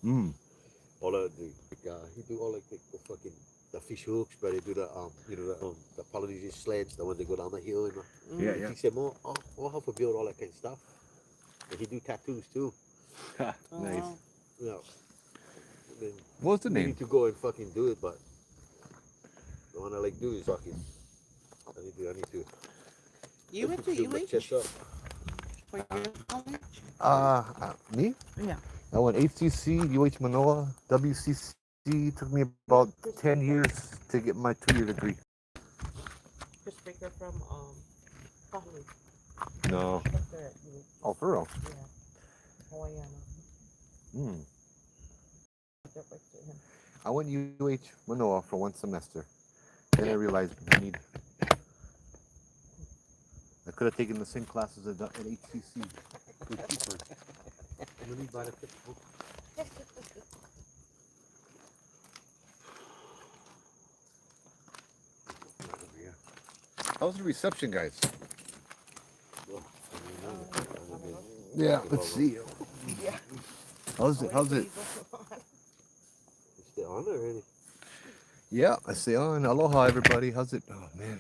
Mm. All he do all like the fucking the fish hooks, but he do the Polynesian sleds, the ones that go down the hill, you know. Yeah, Mm. He yeah. teach them all how to build all that kind of stuff. And he do tattoos too. Ha, Oh nice. wow. You know, I mean, What's the meaning name? to go and fucking do it, but the one I like do is fucking. I need to You went to build my chest UH up. for your college? Me? Yeah. I went HCC, UH Manoa, WCC. Took me about Chris 10 Baker. years to get my 2-year degree. Chris Baker from Mahalo. No. Up there at UH. Oh, for real? Yeah. Hawaiiana. Hmm. Right up next to him. I went UH Manoa for 1 semester. Then I realized I could have taken the same classes at HCC for cheaper. Let me buy the textbook. How's the reception, guys? Well, I don't know. Yeah, let's see. Yeah. How's I'm it? waiting How's for it? you to go on. It's still on already. Yeah, I say on. Aloha, everybody. How's it? Oh man,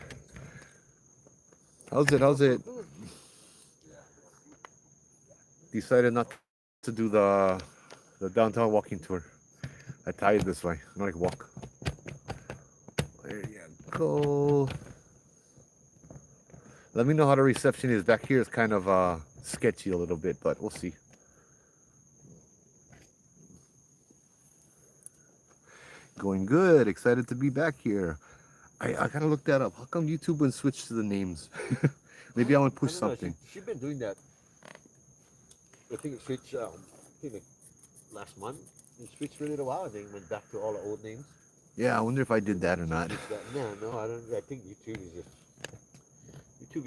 how's it? How's it? Decided not to do the downtown walking tour. I tired this way. I don't like walk. There you go. Let me know how the reception is back here. It's kind of sketchy a little bit, but we'll see. Going good. Excited to be back here. I kind of looked that up. How come YouTube wouldn't switch to the names? Maybe I would I push don't know. She something. she been doing that. I think it switched. I think like last month. It switched for a little while and then went back to all the old names. Yeah, I wonder if I did that or She not. switched that. No, I don't. I think YouTube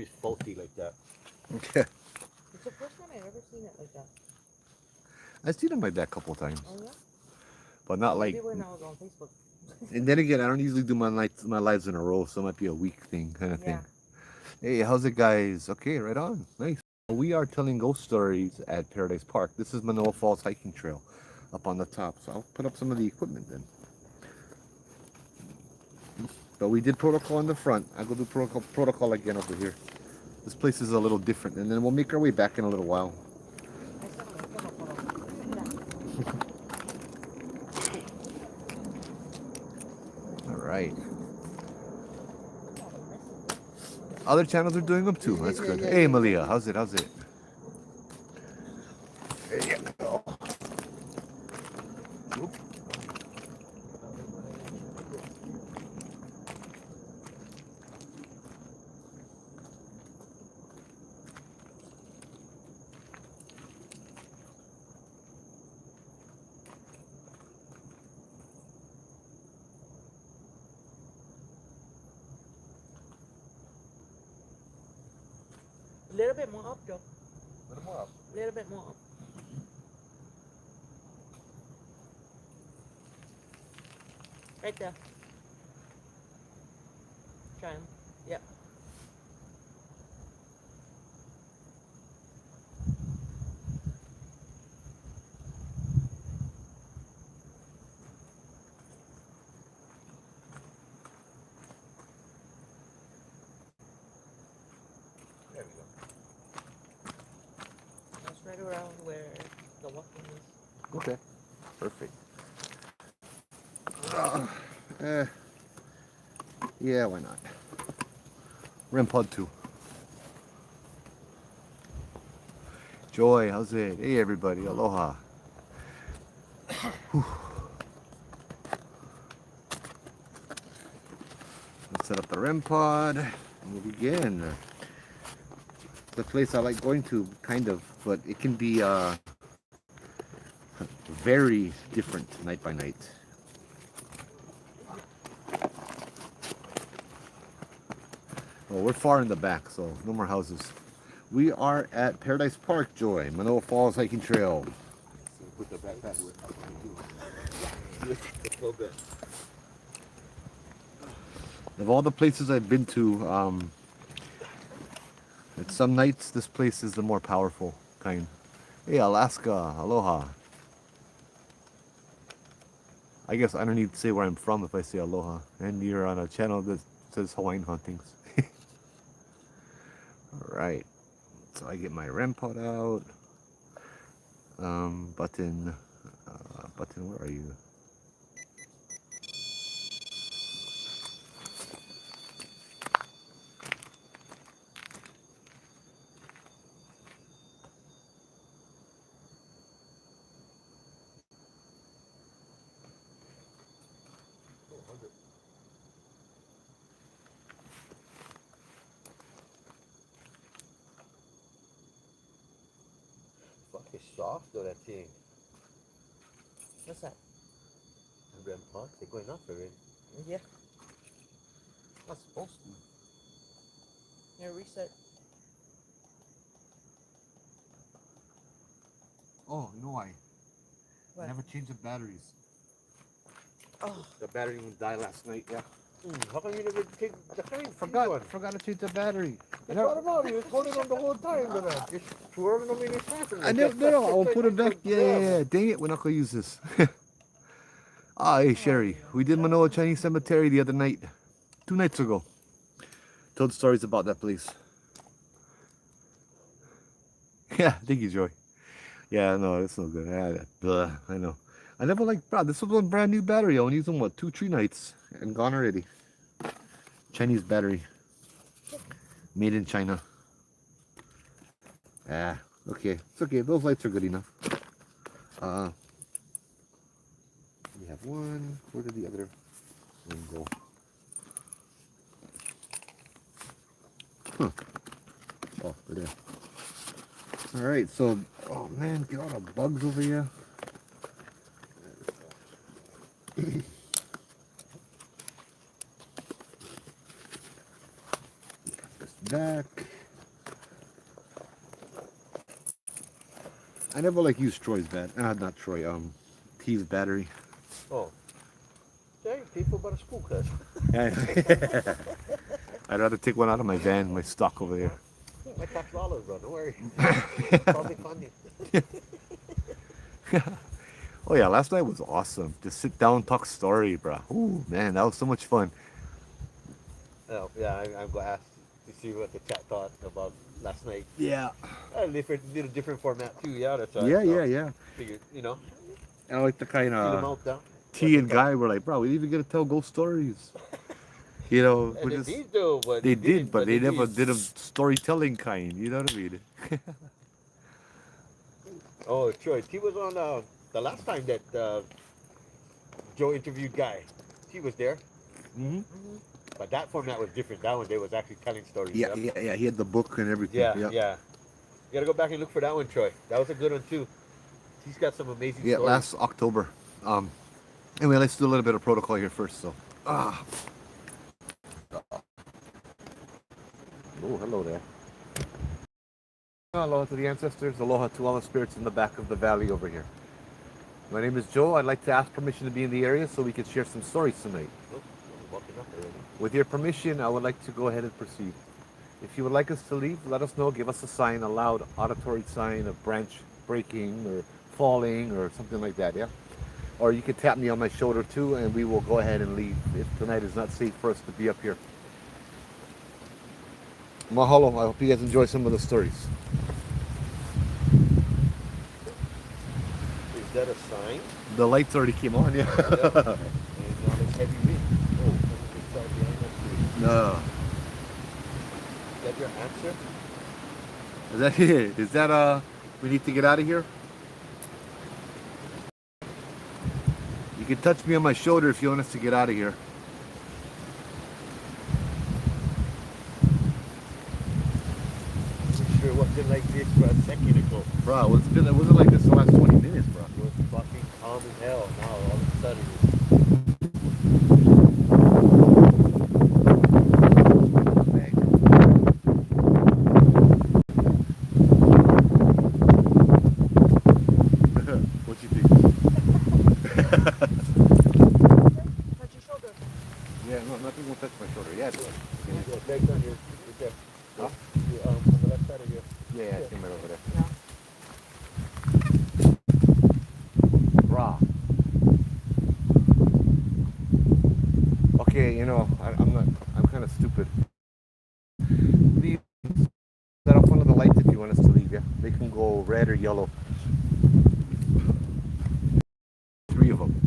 is faulty like that. Okay. It's the first time I've ever seen it like that. I've seen them like that a couple of times, Oh yeah? but not like. Maybe when I was on Facebook. And then again, I don't usually do my lives in a row, so it might be a week thing kind of thing. Yeah. Hey, how's it, guys? Okay, right on. Nice. We are telling ghost stories at Paradise Park. This is Manoa Falls hiking trail up on the top. So I'll put up some of the equipment then. But we did protocol in the front. I'll go do protocol again over here. This place is a little different, and then we'll make our way back in a little while. I said no photo. Yeah. All right. Look at all the messes. Other channels are doing them too. That's good. Hey, Malia, how's it? How's it? There you go. A little bit more up, Joe. A little more up. A little bit more up. Right there. Try 'em. Yep. There we go. That's right around where the walking is. Okay. Perfect. Uh, eh, yeah, why not? REM Pod 2. Joy, how's it? Hey, everybody. Aloha. Whew. Let's set up the REM Pod and we'll begin. The place I like going to, kind of, but it can be very different night by night. Oh, we're far in the back, so no more houses. We are at Paradise Park, Joy, Manoa Falls Hiking Trail. So put the backpack with the full bit. Of all the places I've been to, at some nights this place is the more powerful kind. Hey, Alaska, aloha. I guess I don't need to say where I'm from if I say aloha. And you're on a channel that says Hawaiian Hauntings. Alright. So I get my REM pod out. Button. Button, where are you? Oh, 100. Fuck, it's soft though, that thing. What's that? The REM pods, they're going up already. Yeah. Not supposed to. Yeah, reset. Oh, you know why? What? Never changed the batteries. Oh, The battery would die last night, yeah. How come you never take the kind? Forgot to change the battery. I thought about it. You was holding on the whole time, but just twirling them in your pocket. I never, no, I'll put it back. Yeah. Dang it, we're not gonna use this. Hey, Sherry, we did Manoa Chinese Cemetery the other night. 2 nights ago. Told stories about that place. Yeah, thank you, Joy. Yeah, no, it's no good. I know. I never liked, bro, this was one brand new battery. I only used them, what, 2-3 nights? And gone already. Chinese battery. Made in China. Ah, okay. It's okay. Those lights are good enough. We have one. Where did the other one go? Huh. Oh, they're there. Alright, so, oh man, get all the bugs over here. This back. I never like use Troy's not Troy, T's battery. Oh. Yeah, people about a school class. I'd rather take one out of my van, my stock over there. My top dollars, bro. Don't worry. Public funding. Oh yeah, last night was awesome. Just sit down, talk story, bro. Ooh, man, that was so much fun. Oh, yeah, I'm going to ask to see what the chat thought about last night. Yeah. I did a different format too, yeah. That's Yeah, yeah. Figured, I like the kind feel them of out down. T and Guy were like, bro, we even get to tell ghost stories. You know, And we they just, did though, but they did, but they never did. did a storytelling kind. You know what I mean? Oh, Troy, T was on the last time that Joe interviewed Guy. T was there, Mm-hmm. but that format was different. That one, they was actually telling stories. Yeah, yeah. He had the book and everything. Yeah, Yeah. yeah. You gotta go back and look for that one, Troy. That was a good one too. He's got some amazing Yeah, stories. last October. Anyway, let's do a little bit of protocol here first. So, oh, hello there. Aloha to the ancestors. Aloha to all the spirits in the back of the valley over here. My name is Joe. I'd like to ask permission to be in the area so we could share some stories tonight. Oh, I'm walking up already. With your permission, I would like to go ahead and proceed. If you would like us to leave, let us know. Give us a sign, a loud auditory sign of branch breaking or falling or something like that, yeah? Or you could tap me on my shoulder too and we will go ahead and leave if tonight is not safe for us to be up here. Mahalo. I hope you guys enjoy some of the stories. Is that a sign? The lights already came on, yeah. Yeah. And now it's heavy wind. Oh, it's behind us. No. Is that your answer? Is that it? Is that we need to get out of here? You can touch me on my shoulder if you want us to get out of here. I'm sure it wasn't like this for a second ago. Bro, it wasn't like this the last 20 minutes, bro. It was fucking calm as hell. Now all of a sudden What you think? touch your shoulder. Yeah, no, nothing will touch my shoulder. Yeah, it will. it's your legs on your right there. Huh? On the left side of your Yeah, it came right over there. Yeah. Raw. Okay, I'm not. I'm kind of stupid. Leave. Set off one of the lights if you want us to leave. Yeah, they can go red or yellow. Three of them.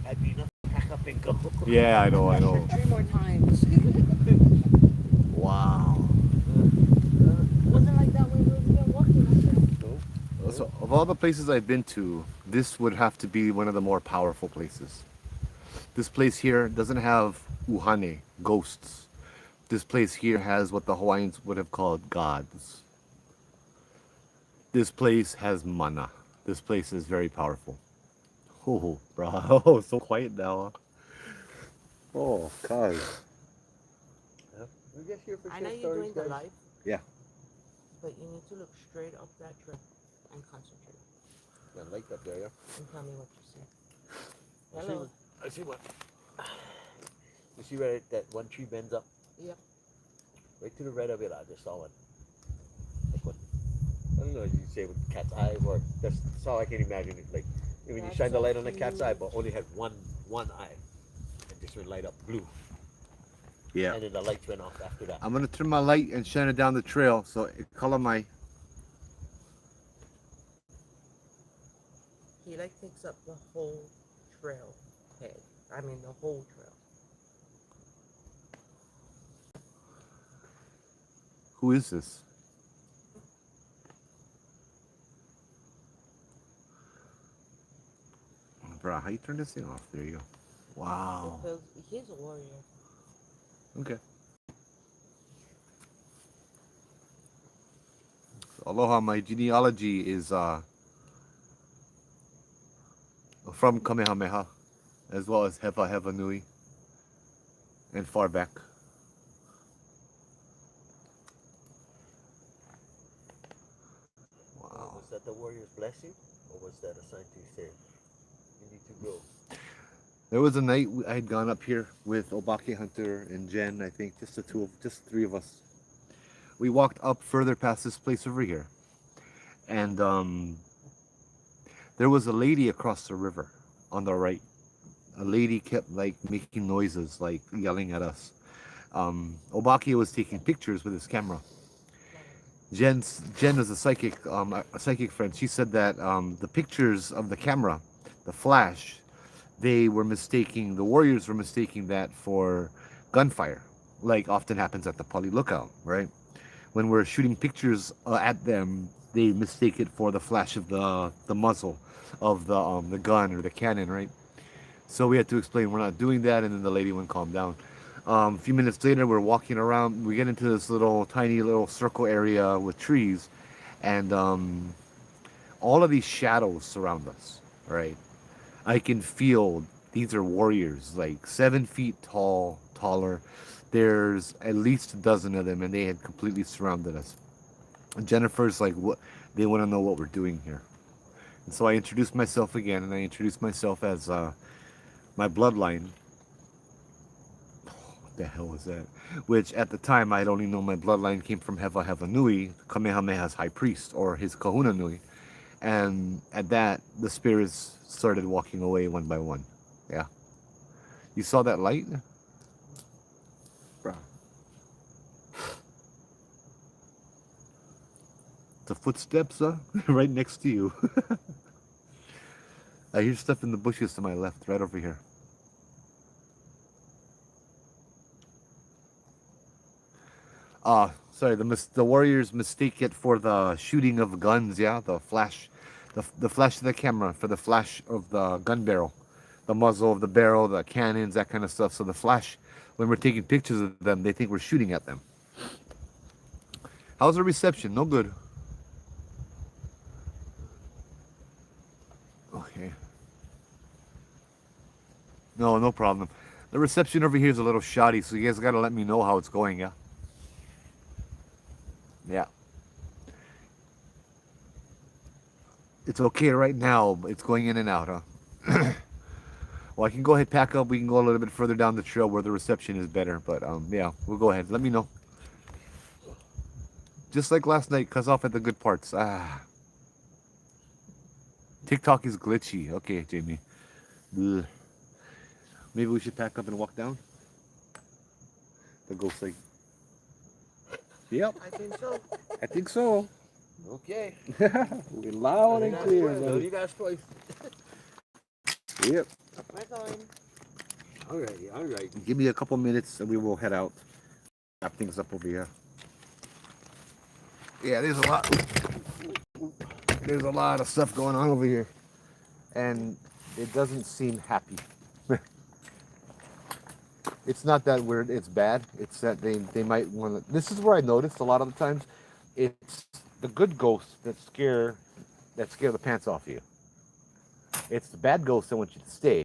I'd be enough to pack up and go. Yeah, I know. I know. 3 more times. Wow. Wasn't like that when we were walking up there. No. So, of all the places I've been to, this would have to be one of the more powerful places. This place here doesn't have uhane, ghosts. This place here has what the Hawaiians would have called gods. This place has mana. This place is very powerful. Oh, bro. Oh, so quiet now. Oh, cuz. Yeah. We're just here for I know short you're stories, doing the guys. live, Yeah. but you need to look straight up that trail and concentrate Yeah, I like up there, yeah. and tell me what you see. I see Hello. what. I see what. You see where that one tree bends up? Yep. Right to the right of it, I just saw one. Like what? I don't know. You say with cat's eye, or that's how I can imagine it. Like when you That's shine the so light on the cat's eye, huge. but only had one eye, and just would light up blue, Yeah. and then the lights went off after that. I'm gonna turn my light and shine it down the trail so it color my. He like takes up the whole trail head. I mean the whole trail. Who is this? Bruh, how you turn this thing off? There you go. Wow. Because he's a warrior. Okay. So, aloha, my genealogy is from Kamehameha, as well as Hewa Hewa Nui, and far back. Wow. Was that the warrior's blessing, or was that a sign to say you need to grow? There was a night I had gone up here with Obake Hunter and Jen, I think, just three of us. We walked up further past this place over here, and there was a lady across the river on the right. A lady kept like making noises, like yelling at us. Obake was taking pictures with his camera. Jen is a psychic friend. She said that the pictures of the camera, the flash, the warriors were mistaking that for gunfire, like often happens at the Pali Lookout, right? When we're shooting pictures at them, they mistake it for the flash of the muzzle of the gun or the cannon, right? So we had to explain we're not doing that, and then the lady went calm down. A few minutes later, we're walking around. We get into this tiny little circle area with trees, and all of these shadows surround us. Right, I can feel these are warriors, like 7 feet tall, taller. There's at least a dozen of them, and they had completely surrounded us. And Jennifer's like, "What? They want to know what we're doing here." And so I introduced myself again, and I introduced myself as my bloodline. What the hell was that? Which at the time I'd only known my bloodline came from Hewa Hewa Nui, Kamehameha's high priest, or his kahuna nui. And at that, the spirits started walking away one by one. Yeah. You saw that light? Bruh. The footsteps, right next to you. I hear stuff in the bushes to my left, right over here. Sorry, the warriors mistake it for the shooting of guns, yeah? The flash, the flash of the camera for the flash of the gun barrel. The muzzle of the barrel, the cannons, that kind of stuff. So the flash, when we're taking pictures of them, they think we're shooting at them. How's the reception? No good. Okay. No problem. The reception over here is a little shoddy, so you guys gotta let me know how it's going, yeah? Yeah. It's okay right now, but it's going in and out, huh? Well, I can go ahead, pack up. We can go a little bit further down the trail where the reception is better. But yeah, we'll go ahead. Let me know. Just like last night, cuts off at the good parts. TikTok is glitchy. Okay, Jamie. Ugh. Maybe we should pack up and walk down. The ghost like, yep, I think so. I think so. Okay. We're loud and clear. No, Buddy. you guys twice. Yep. We're going. All right. Give me a couple minutes and we will head out. Wrap things up over here. Yeah, there's a lot. There's a lot of stuff going on over here, and it doesn't seem happy. It's not that weird. It's bad. It's that they might want to. This is where I noticed a lot of the times. It's the good ghosts that scare the pants off you. It's the bad ghosts that want you to stay.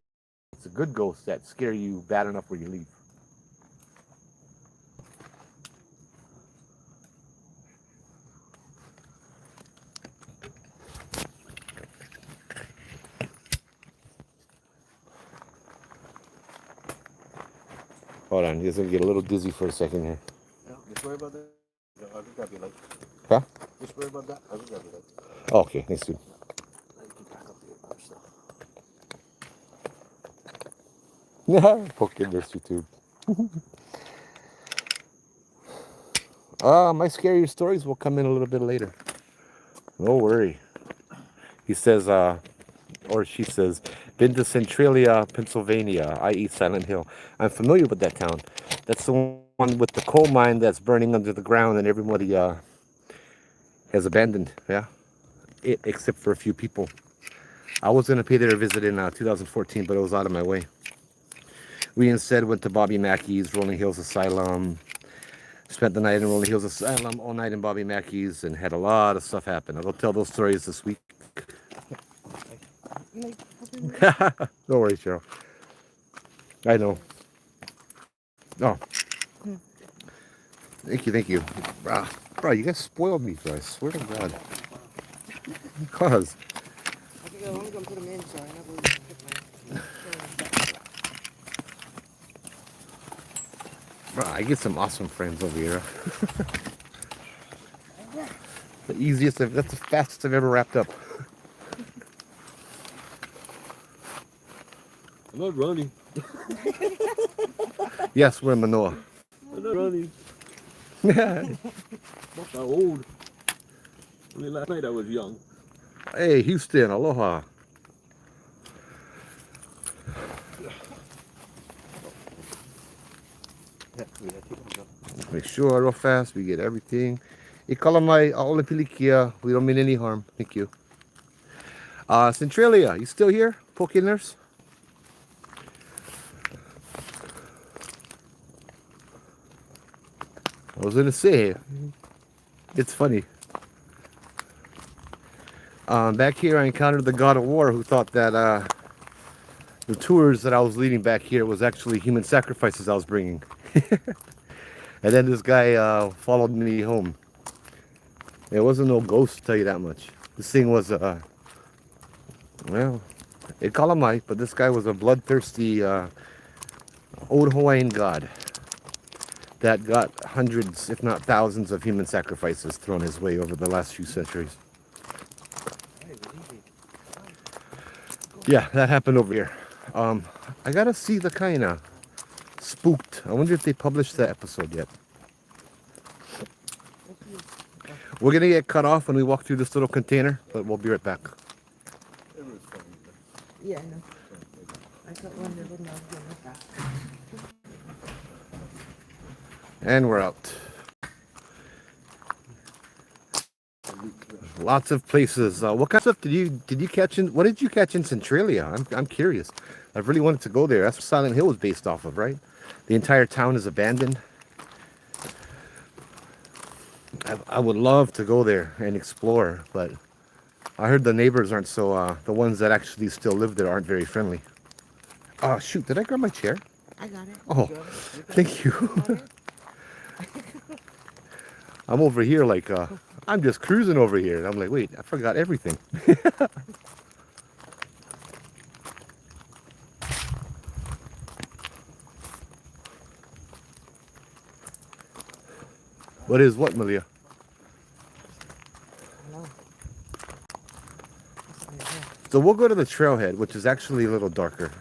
It's the good ghosts that scare you bad enough where you leave. Hold on, just gonna get a little dizzy for a second here. No, just worry about that. I'll just grab your light. Huh? Just worry about that. I'll just grab your light. Oh, okay, thanks, dude. You can pack up your other stuff. Poking nursery tube. My scarier stories will come in a little bit later. No worry. He says, or she says, been to Centralia, Pennsylvania, i.e. Silent Hill. I'm familiar with that town. That's the one with the coal mine that's burning under the ground and everybody has abandoned, yeah? Except for a few people. I was going to pay there a visit in 2014, but it was out of my way. We instead went to Bobby Mackey's, Rolling Hills Asylum. Spent the night in Rolling Hills Asylum, all night in Bobby Mackey's, and had a lot of stuff happen. I'll tell those stories this week. Don't worry, Cheryl. I know. Oh. Thank you. Bro, you guys spoiled me, bro. I swear to God. Because. Okay, I'm gonna put them in so I never put my. Bro, I get some awesome friends over here. The easiest, that's the fastest I've ever wrapped up. I'm not running. Yes, we're in Manoa. I'm not running. Hey, Not that old. Only last night I was young. Houston, aloha. Make sure real fast we get everything. Ikalamai aolapilikia. We don't mean any harm. Thank you. Centralia, you still here? Poke nurse? I was gonna say, it's funny. Back here I encountered the God of War who thought that the tours that I was leading back here was actually human sacrifices I was bringing. And then this guy followed me home. It wasn't no ghost, to tell you that much. This thing was, well, it calamite, but this guy was a bloodthirsty old Hawaiian god that got hundreds, if not thousands, of human sacrifices thrown his way over the last few centuries. Yeah, that happened over here. I gotta see the kind of spooked. I wonder if they published that episode yet. We're gonna get cut off when we walk through this little container, but we'll be right back. Yeah, I know. I got one little nug in the back. And we're out. Lots of places. What kind of stuff did you catch in? What did you catch in Centralia? I'm curious. I really wanted to go there. That's what Silent Hill was based off of, right? The entire town is abandoned. I would love to go there and explore, but I heard the neighbors aren't so. The ones that actually still live there aren't very friendly. Oh shoot! Did I grab my chair? I got it. Oh, thank you. I'm over here like I'm just cruising over here. And I'm like, wait, I forgot everything. What is what, Malia? No. So we'll go to the trailhead, which is actually a little darker.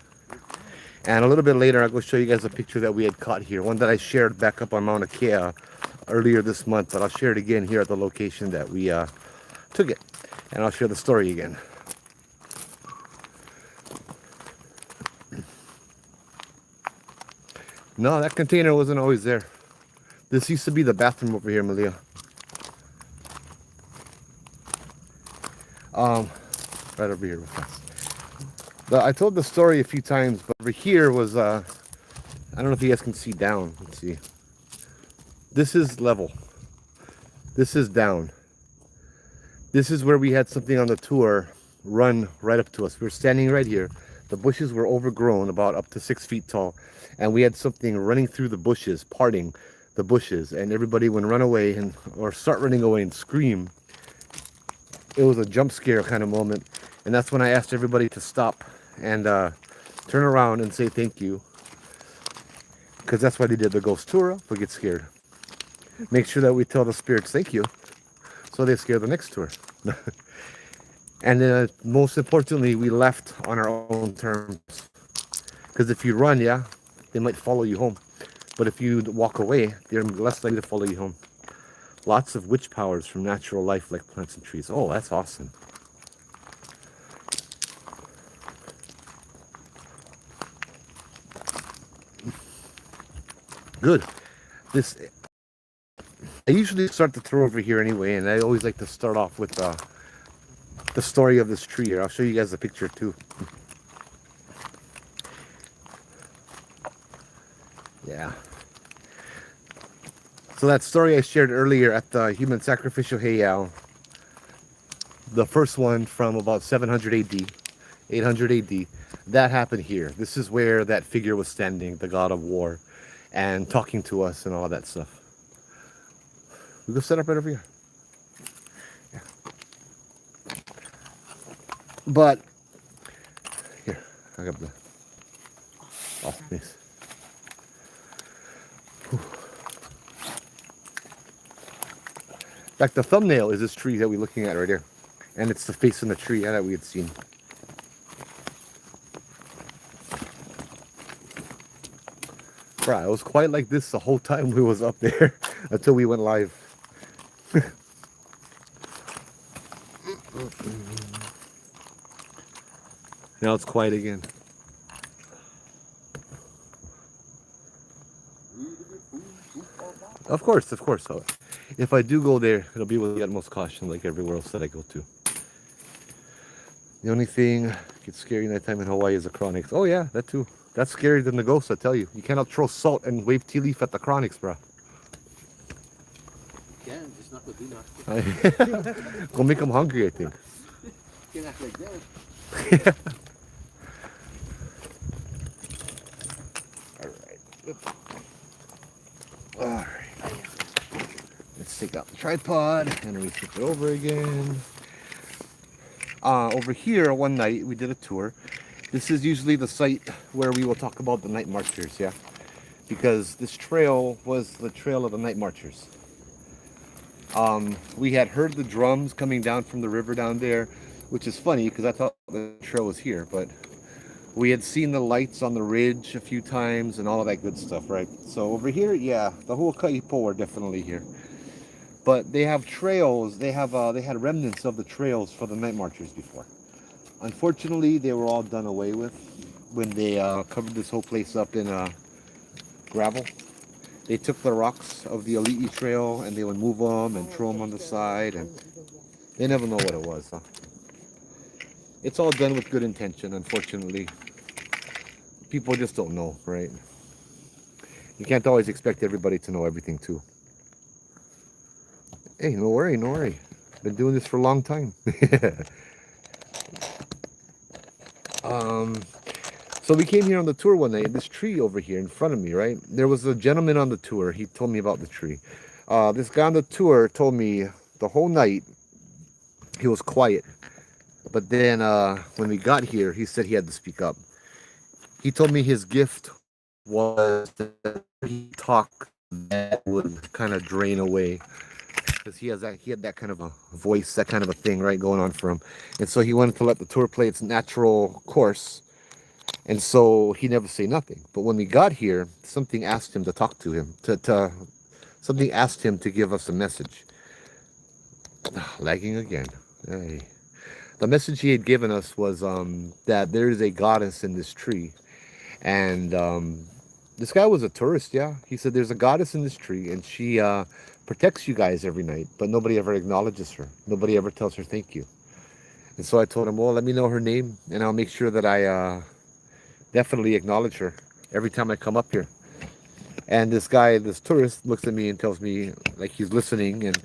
And a little bit later, I'll go show you guys a picture that we had caught here. One that I shared back up on Mauna Kea earlier this month, but I'll share it again here at the location that we took it. And I'll share the story again. No, that container wasn't always there. This used to be the bathroom over here, Malia. Right over here. I told the story a few times, but over here was, I don't know if you guys can see down. Let's see. This is level. This is down. This is where we had something on the tour run right up to us. We were standing right here. The bushes were overgrown, about up to 6 feet tall. And we had something running through the bushes, parting the bushes. And everybody would run away or start running away and scream. It was a jump scare kind of moment. And that's when I asked everybody to stop and turn around and say thank you. Because that's why they did the ghost tour. We get scared. Make sure that we tell the spirits thank you, so they scare the next tour. And then most importantly, we left on our own terms. Because if you run, yeah, they might follow you home. But if you walk away, they're less likely to follow you home. Lots of witch powers from natural life like plants and trees. Oh, that's awesome. Good. I usually start the tour over here anyway, and I always like to start off with the story of this tree here. I'll show you guys a picture too. Yeah. So that story I shared earlier at the human sacrificial heiau, the first one from about 700 AD, 800 AD, that happened here. This is where that figure was standing, the god of war, and talking to us and all that stuff. We go set up right over here. Yeah. But here, I got the. Oh, nice. Whew. In fact, the thumbnail is this tree that we're looking at right here, and it's the face in the tree that we had seen. Bruh, it was quite like this the whole time we was up there until we went live. Now it's quiet again. Of course, of course. So if I do go there, it'll be with the utmost caution, like everywhere else that I go to. The only thing that gets scary nighttime in Hawaii is the chronics. Oh yeah, that too. That's scarier than the ghosts, I tell you. You cannot throw salt and wave tea leaf at the chronics, bro. Yeah, just not with Dina. Go make them hungry, I think. Can't act like that. All right. Let's take out the tripod and we flip it over again. Over here, one night we did a tour. This is usually the site where we will talk about the night marchers, yeah? Because this trail was the trail of the night marchers. We had heard the drums coming down from the river down there, which is funny because I thought the trail was here, but we had seen the lights on the ridge a few times and all of that good stuff, right? So over here, yeah, the Huakaipo are definitely here. But they have trails, they had remnants of the trails for the night marchers before. Unfortunately, they were all done away with when they covered this whole place up in gravel. They took the rocks of the Ali'i Trail and they would move them and throw them on the side, and they never know what it was. Huh? It's all done with good intention, unfortunately. People just don't know, right? You can't always expect everybody to know everything too. Hey, no worry, no worry. Been doing this for a long time. So we came here on the tour one night, and this tree over here in front of me, right? There was a gentleman on the tour. He told me about the tree. This guy on the tour told me the whole night he was quiet. But then when we got here, he said he had to speak up. He told me his gift was that he talked that would kind of drain away. Because he had that kind of a voice, that kind of a thing, right, going on for him. And so he wanted to let the tour play its natural course And so he never say nothing. But when we got here, something asked him to talk to him, to something asked him to give us a message. Lagging again. Hey. The message he had given us was that there is a goddess in this tree. And this guy was a tourist, yeah. He said there's a goddess in this tree and she protects you guys every night, but nobody ever acknowledges her. Nobody ever tells her thank you. And so I told him, well, let me know her name and I'll make sure that I definitely acknowledge her every time I come up here. And this guy, this tourist, looks at me and tells me, like he's listening, and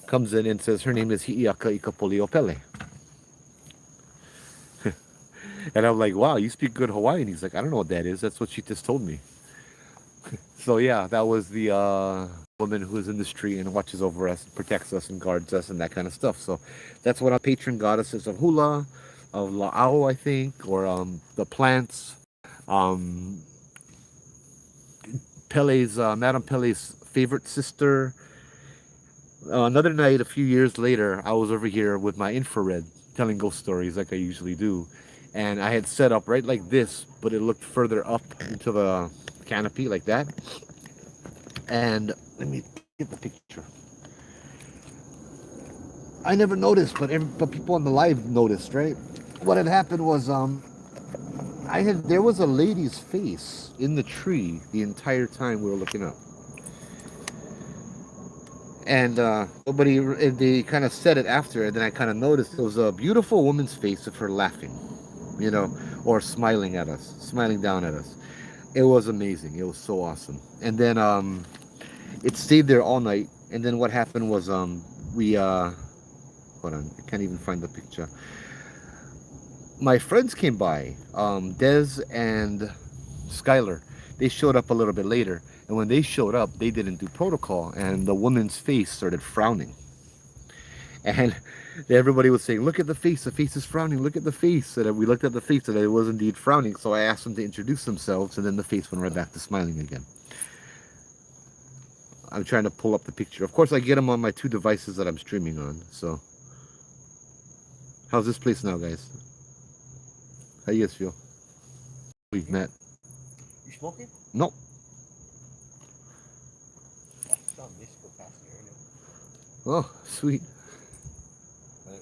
comes in and says, her name is Hi'iaka Ikapoliopele. And I'm like, wow, you speak good Hawaiian. He's like, I don't know what that is. That's what she just told me. So yeah, that was the woman who is in this tree and watches over us, protects us, and guards us, and that kind of stuff. So that's what our patron goddesses of hula, of la'au, I think, or the plants. Um, Pele's, Madame Pele's favorite sister. Another night, a few years later, I was over here with my infrared, telling ghost stories like I usually do. And I had set up right like this, but it looked further up into the canopy like that. And let me get the picture. I never noticed, but people on the live noticed, right? What had happened was there was a lady's face in the tree the entire time we were looking up. And nobody, they kind of said it after, and then I kind of noticed it was a beautiful woman's face of her laughing, or smiling at us, smiling down at us. It was amazing. It was so awesome. And then it stayed there all night. And then what happened was we hold on, I can't even find the picture. My friends came by, Dez and Skylar. They showed up a little bit later, and when they showed up, they didn't do protocol, and the woman's face started frowning. And everybody was saying, "Look at the face is frowning. Look at the face." And we looked at the face, and it was indeed frowning. So I asked them to introduce themselves, and then the face went right back to smiling again. I'm trying to pull up the picture. Of course, I get them on my two devices that I'm streaming on. So, how's this place now, guys? How you guys feel? We've met. You smoking? No. I saw Miss go past me earlier. Oh, sweet.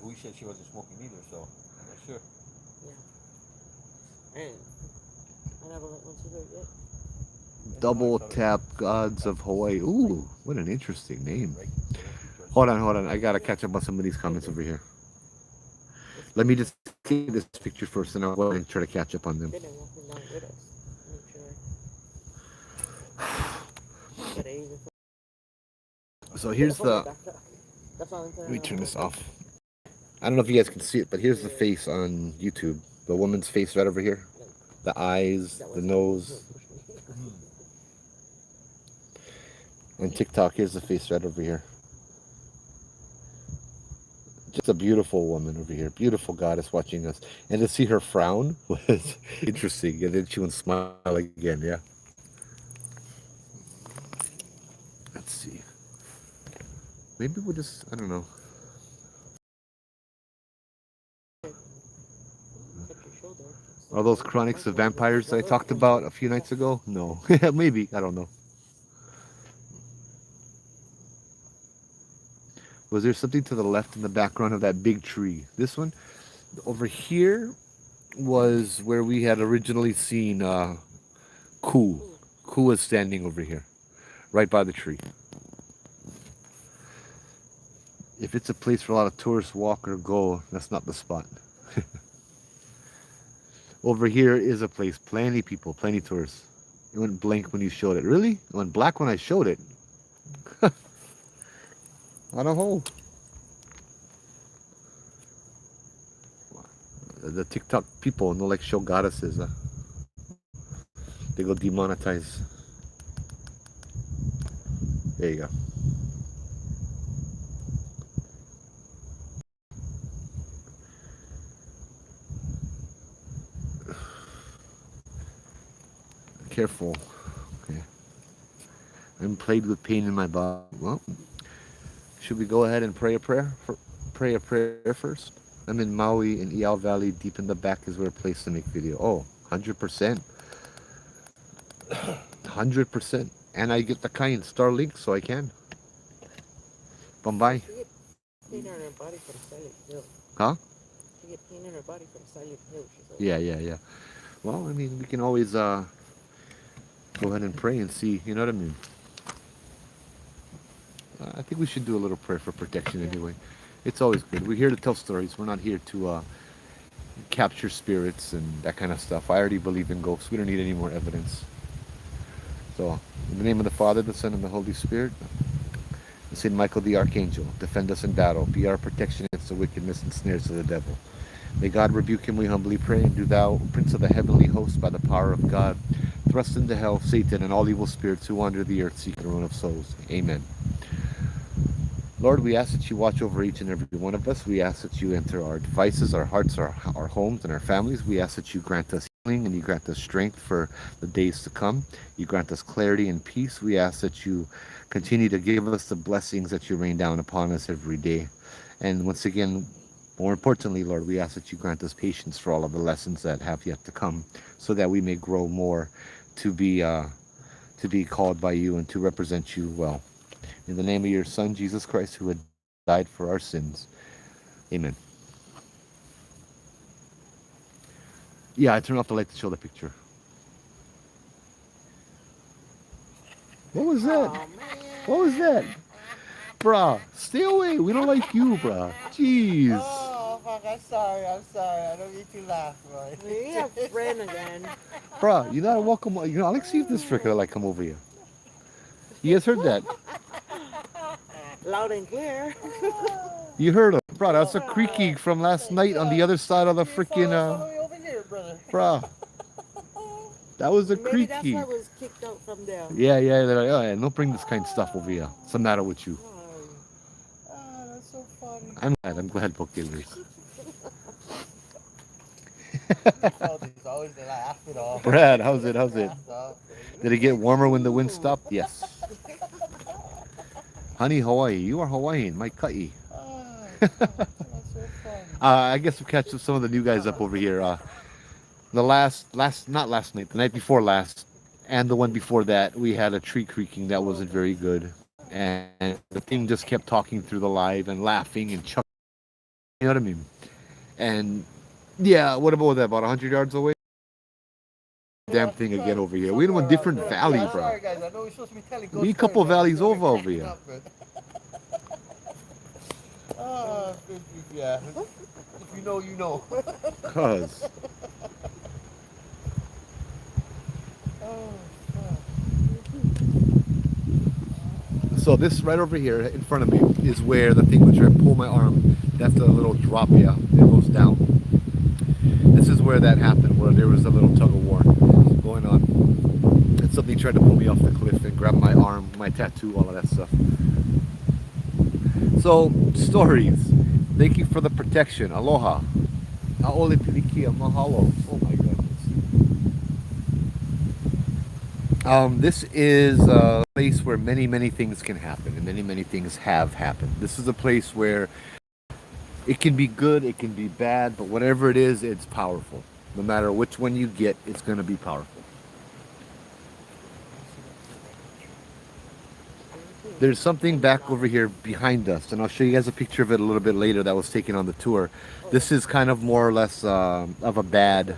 We said she wasn't smoking either, so I'm not sure. Yeah. And I never lit one cigarette yet. Double Tap Gods of Hawaii. Ooh, what an interesting name. Hold on. I gotta catch up on some of these comments over here. Let me just get this picture first, and I'll go ahead and try to catch up on them. Then I walk along with us. Make sure. But even So here's the. That's all I'm Let me turn this off. I don't know if you guys can see it, but here's the face on YouTube. The woman's face right over here. The eyes, the nose. On TikTok, here's the face right over here. Just a beautiful woman over here. Beautiful goddess watching us. And to see her frown was interesting. And then she would smile again, yeah. Let's see. Maybe we'll just, I don't know. Are those chronics of vampires that I talked about a few nights ago? No. Maybe. I don't know. Was there something to the left in the background of that big tree? This one? Over here was where we had originally seen Ku. Ku was standing over here, right by the tree. If it's a place where a lot of tourists walk or go, that's not the spot. Over here is a place, plenty people, plenty tourists. It went blank when you showed it. Really? It went black when I showed it. On a hole. The TikTok people no like show goddesses. They go demonetize. There you go. Careful. Okay. I'm plagued with pain in my body. Well, should we go ahead and pray a prayer? Pray a prayer first? I'm in Maui in Iao Valley. Deep in the back is where a place to make video. Oh, 100%. 100%. And I get the kind Starlink, so I can. So Bombay. she get pain on her body from Silent Hill. Huh? She get pain on her body from Silent Hill. She said. Yeah, yeah, yeah. Well, I mean, we can always go ahead and pray and see. You know what I mean? I think we should do a little prayer for protection Yeah. anyway. It's always good. We're here to tell stories. We're not here to capture spirits and that kind of stuff. I already believe in ghosts. We don't need any more evidence. So, in the name of the Father, the Son, and the Holy Spirit, and Saint Michael the Archangel, defend us in battle. Be our protection against the wickedness and snares of the devil. May God rebuke him, we humbly pray. And do thou, Prince of the heavenly host, by the power of God, thrust into hell Satan and all evil spirits who wander the earth seeking the ruin of souls. Amen. Lord, we ask that you watch over each and every one of us. We ask that you enter our devices, our hearts, our homes, and our families. We ask that you grant us healing and you grant us strength for the days to come. You grant us clarity and peace. We ask that you continue to give us the blessings that you rain down upon us every day. And once again, more importantly, Lord, we ask that you grant us patience for all of the lessons that have yet to come, so that we may grow more to be called by you and to represent you well. In the name of your Son, Jesus Christ, who had died for our sins. Amen. Yeah, I turned off the light to show the picture. What was that? Oh man. What was that? Bruh, stay away. We don't like you, bruh. Jeez. Oh, fuck, I'm sorry. I don't need to laugh, bro. We have friend again. Bruh, you're not welcome. You know, let's see if this fricker like come over here. You guys heard that? Loud and clear. You heard him. Bruh, that's a creaking from last night on the other side of the freaking, Follow me over here, brother. bruh. That was a Maybe that's creaky. why I was kicked out from there. Yeah, they're like, oh, yeah, don't bring this kind of stuff over here. What's the matter with you? Oh, Oh, that's so funny. I'm glad book givers. Oh, there's always the laugh it off. Brad, how's it? Laugh. Did it get warmer when the wind stopped? Yes. Honey, Hawaii, you are Hawaiian, Mike Cutty. Oh, that's so funny. I guess we'll catch some of the new guys up over here. The not last night, the night before last, and the one before that, we had a tree creaking that wasn't very good. And the thing just kept talking through the live and laughing and chuckling. You know what I mean? And yeah, what about that? About 100 yards away? Damn thing again over here. We're in a different valley, bro. Sorry, guys. I know we're supposed to be telling We a couple valleys over here. Oh, yeah. If you know, you know. Cuz. Oh, So this right over here in front of me is where the thing which I pull my arm, that's the little drop, yeah, it goes down. This is where that happened, where there was a little tug of war going on. And something tried to pull me off the cliff and grab my arm, my tattoo, all of that stuff. So, stories. Thank you for the protection. Aloha. Aole pilikia, mahalo. Oh my goodness. This is a place where many, many things can happen, and many, many things have happened. This is a place where it can be good, it can be bad, but whatever it is, it's powerful. No matter which one you get, it's going to be powerful. There's something back over here behind us, and I'll show you guys a picture of it a little bit later that was taken on the tour. This is kind of more or less of a bad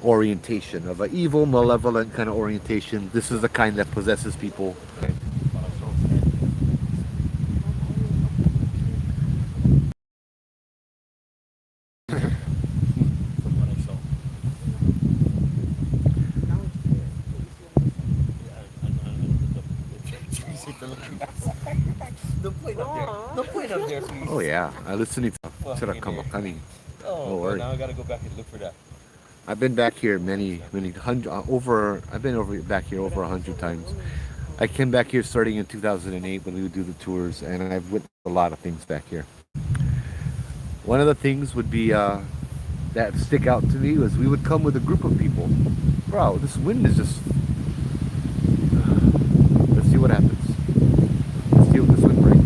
orientation, of an evil, malevolent kind of orientation. This is the kind that possesses people. Don't point up there. Don't point up there, please. Oh yeah, I listen to Kamakani. Oh, Don't well, worry. now I gotta go back and look for that. I've been back here many hundred over. I've been over back here over 100 times. I came back here starting in 2008 when we would do the tours, and I've witnessed a lot of things back here. One of the things would be that stick out to me was we would come with a group of people. Bro, this wind is just. Let's see what happens. Let's see what this wind brings.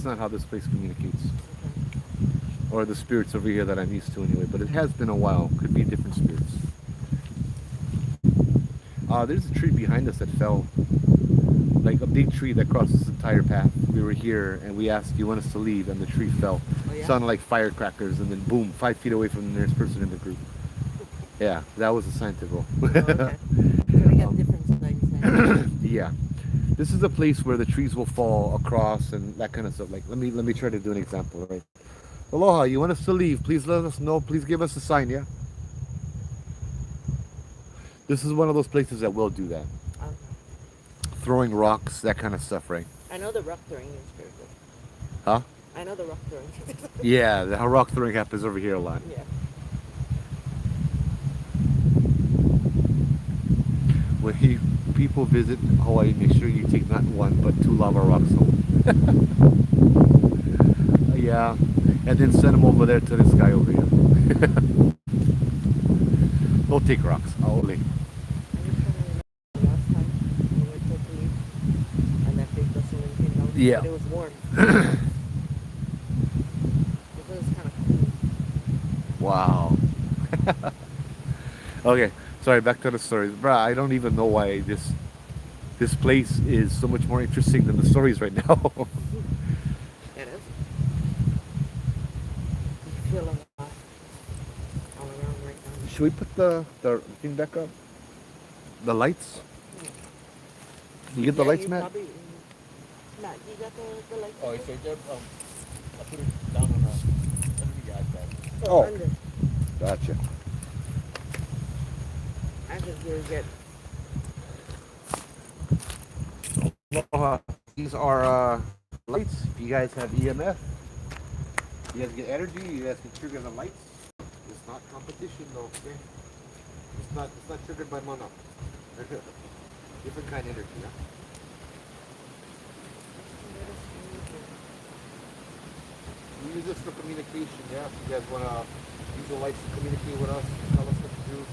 That's not how this place communicates. Okay. Or the spirits over here that I'm used to anyway. But it has been a while. Could be different spirits. There's a tree behind us that fell. Like a big tree that crossed this entire path. We were here and we asked, "Do you want us to leave?" And the tree fell. Oh yeah. Sounded like firecrackers, and then boom, 5 feet away from the nearest person in the group. Yeah, that was a sign to go. Oh, okay. So we got different signs then. Yeah, this is a place where the trees will fall across and that kind of stuff. Like, let me try to do an example, right? Aloha, you want us to leave? Please let us know. Please give us a sign. Yeah. This is one of those places that will do that. Okay. Throwing rocks, that kind of stuff, right? I know the rock throwing is very good. Huh? I know the rock throwing. Yeah, the rock throwing happens over here a lot. Yeah. When people visit Hawaii, make sure you take not one but 2 lava rocks home. Yeah, and then send them over there to this guy over here. Don't take rocks, only. I just kind of remember the last time we were told to leave, and that big dust wind came down. Yeah. But it was warm. It was kind of cool. Wow. Okay, sorry, back to the stories. Bruh, I don't even know why this place is so much more interesting than the stories right now. It is. You feel a lot all around right now. Should we put the thing back up? The lights? You get the Yeah, lights, you Matt? probably, Matt, you got the lights? Oh, it's right there. I put it down on under the iPad. Oh. Under. Gotcha. I think you'll get. These are lights. If you guys have EMF, you guys get energy, you guys can trigger the lights. It's not competition though, okay? It's not triggered by mana. Different kind of energy, yeah? We use this for communication, yeah. If you guys wanna use the lights to communicate with us, tell us what to do.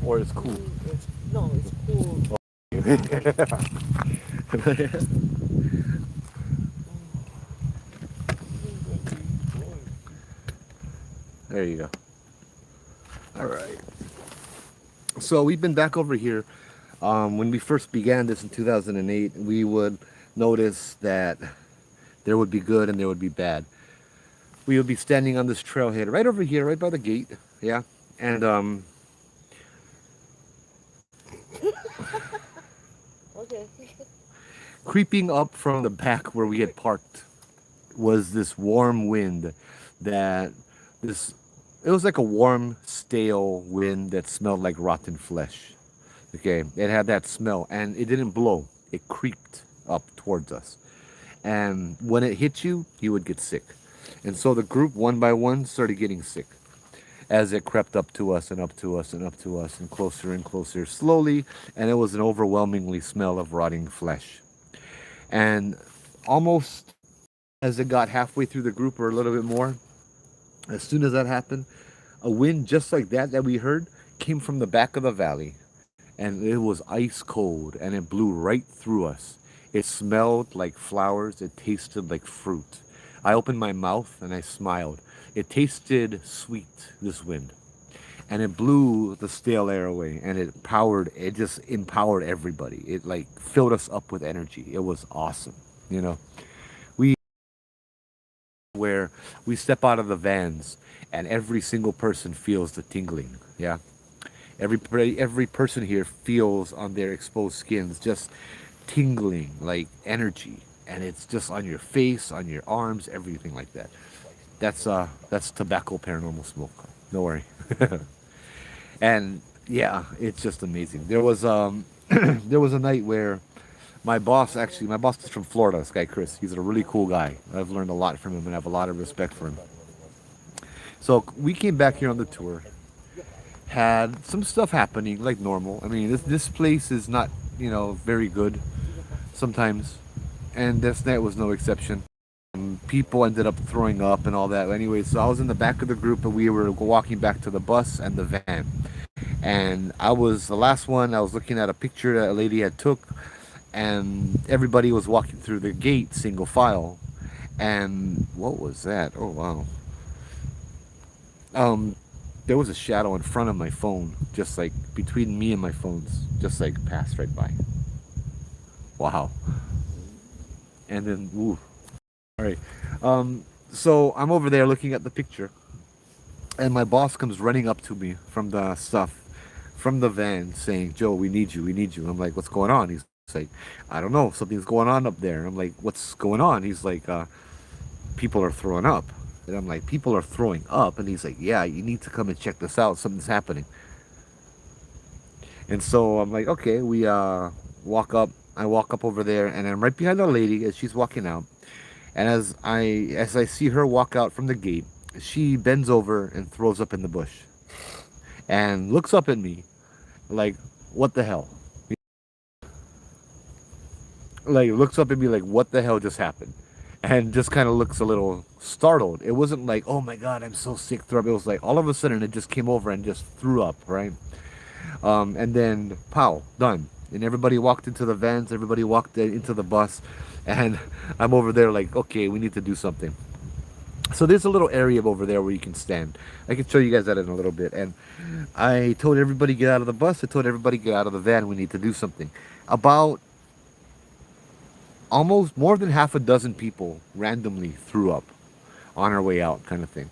Or it's cool. No, it's cool. There you go. All right. So we've been back over here. When we first began this in 2008, we would notice that there would be good and there would be bad. We would be standing on this trailhead right over here, right by the gate. Yeah. And Okay. creeping up from the back where we had parked was this warm wind that it was like a warm, stale wind that smelled like rotten flesh. Okay, it had that smell and it didn't blow. It creeped up towards us. And when it hit you, you would get sick. And so the group, one by one, started getting sick as it crept up to us and up to us and up to us and closer slowly. And it was an overwhelmingly smell of rotting flesh. And almost as it got halfway through the group or a little bit more, as soon as that happened, a wind just like that we heard came from the back of the valley. And it was ice cold and it blew right through us. It smelled like flowers. It tasted like fruit. I opened my mouth and I smiled. It tasted sweet, this wind. And it blew the stale air away and it just empowered everybody. It like filled us up with energy. It was awesome. You know, where we step out of the vans and every single person feels the tingling. Yeah. Every person here feels on their exposed skins just tingling like energy, and it's just on your face, on your arms, everything like that. That's tobacco paranormal smoke. Don't worry. And yeah, it's just amazing. There was there was a night where my boss is from Florida, this guy Chris. He's a really cool guy. I've learned a lot from him and I have a lot of respect for him. So we came back here on the tour, had some stuff happening like normal. I mean, this place is not, very good sometimes, and this night was no exception. People ended up throwing up and all that. Anyway, so I was in the back of the group and we were walking back to the bus and the van. And I was the last one. I was looking at a picture that a lady had took, and everybody was walking through the gate single file. And what was that? Oh wow. Um, there was a shadow in front of my phone, just like between me and my phones, just like passed right by. Wow. And then, ooh. All right. So I'm over there looking at the picture, and my boss comes running up to me from the stuff, from the van, saying, "Joe, we need you. We need you." I'm like, "What's going on?" He's like, "I don't know. Something's going on up there." I'm like, "What's going on?" He's like, "People are throwing up." And I'm like, "People are throwing up?" And he's like, "Yeah, you need to come and check this out. Something's happening." And so I'm like, "Okay." We walk up. I walk up over there, and I'm right behind the lady as she's walking out. And as I see her walk out from the gate, she bends over and throws up in the bush and looks up at me like, "What the hell?" Like looks up at me like, "What the hell just happened?" And just kind of looks a little startled. It wasn't like, "Oh my god, I'm so sick," throw up. It was like all of a sudden it just came over and just threw up, right? And then pow, done. And everybody walked into the vans. Everybody walked into the bus, and I'm over there like, "Okay, we need to do something." So there's a little area over there where you can stand. I can show you guys that in a little bit. And I told everybody get out of the bus. I told everybody get out of the van. We need to do something. About almost more than half a dozen people randomly threw up on our way out, kind of thing.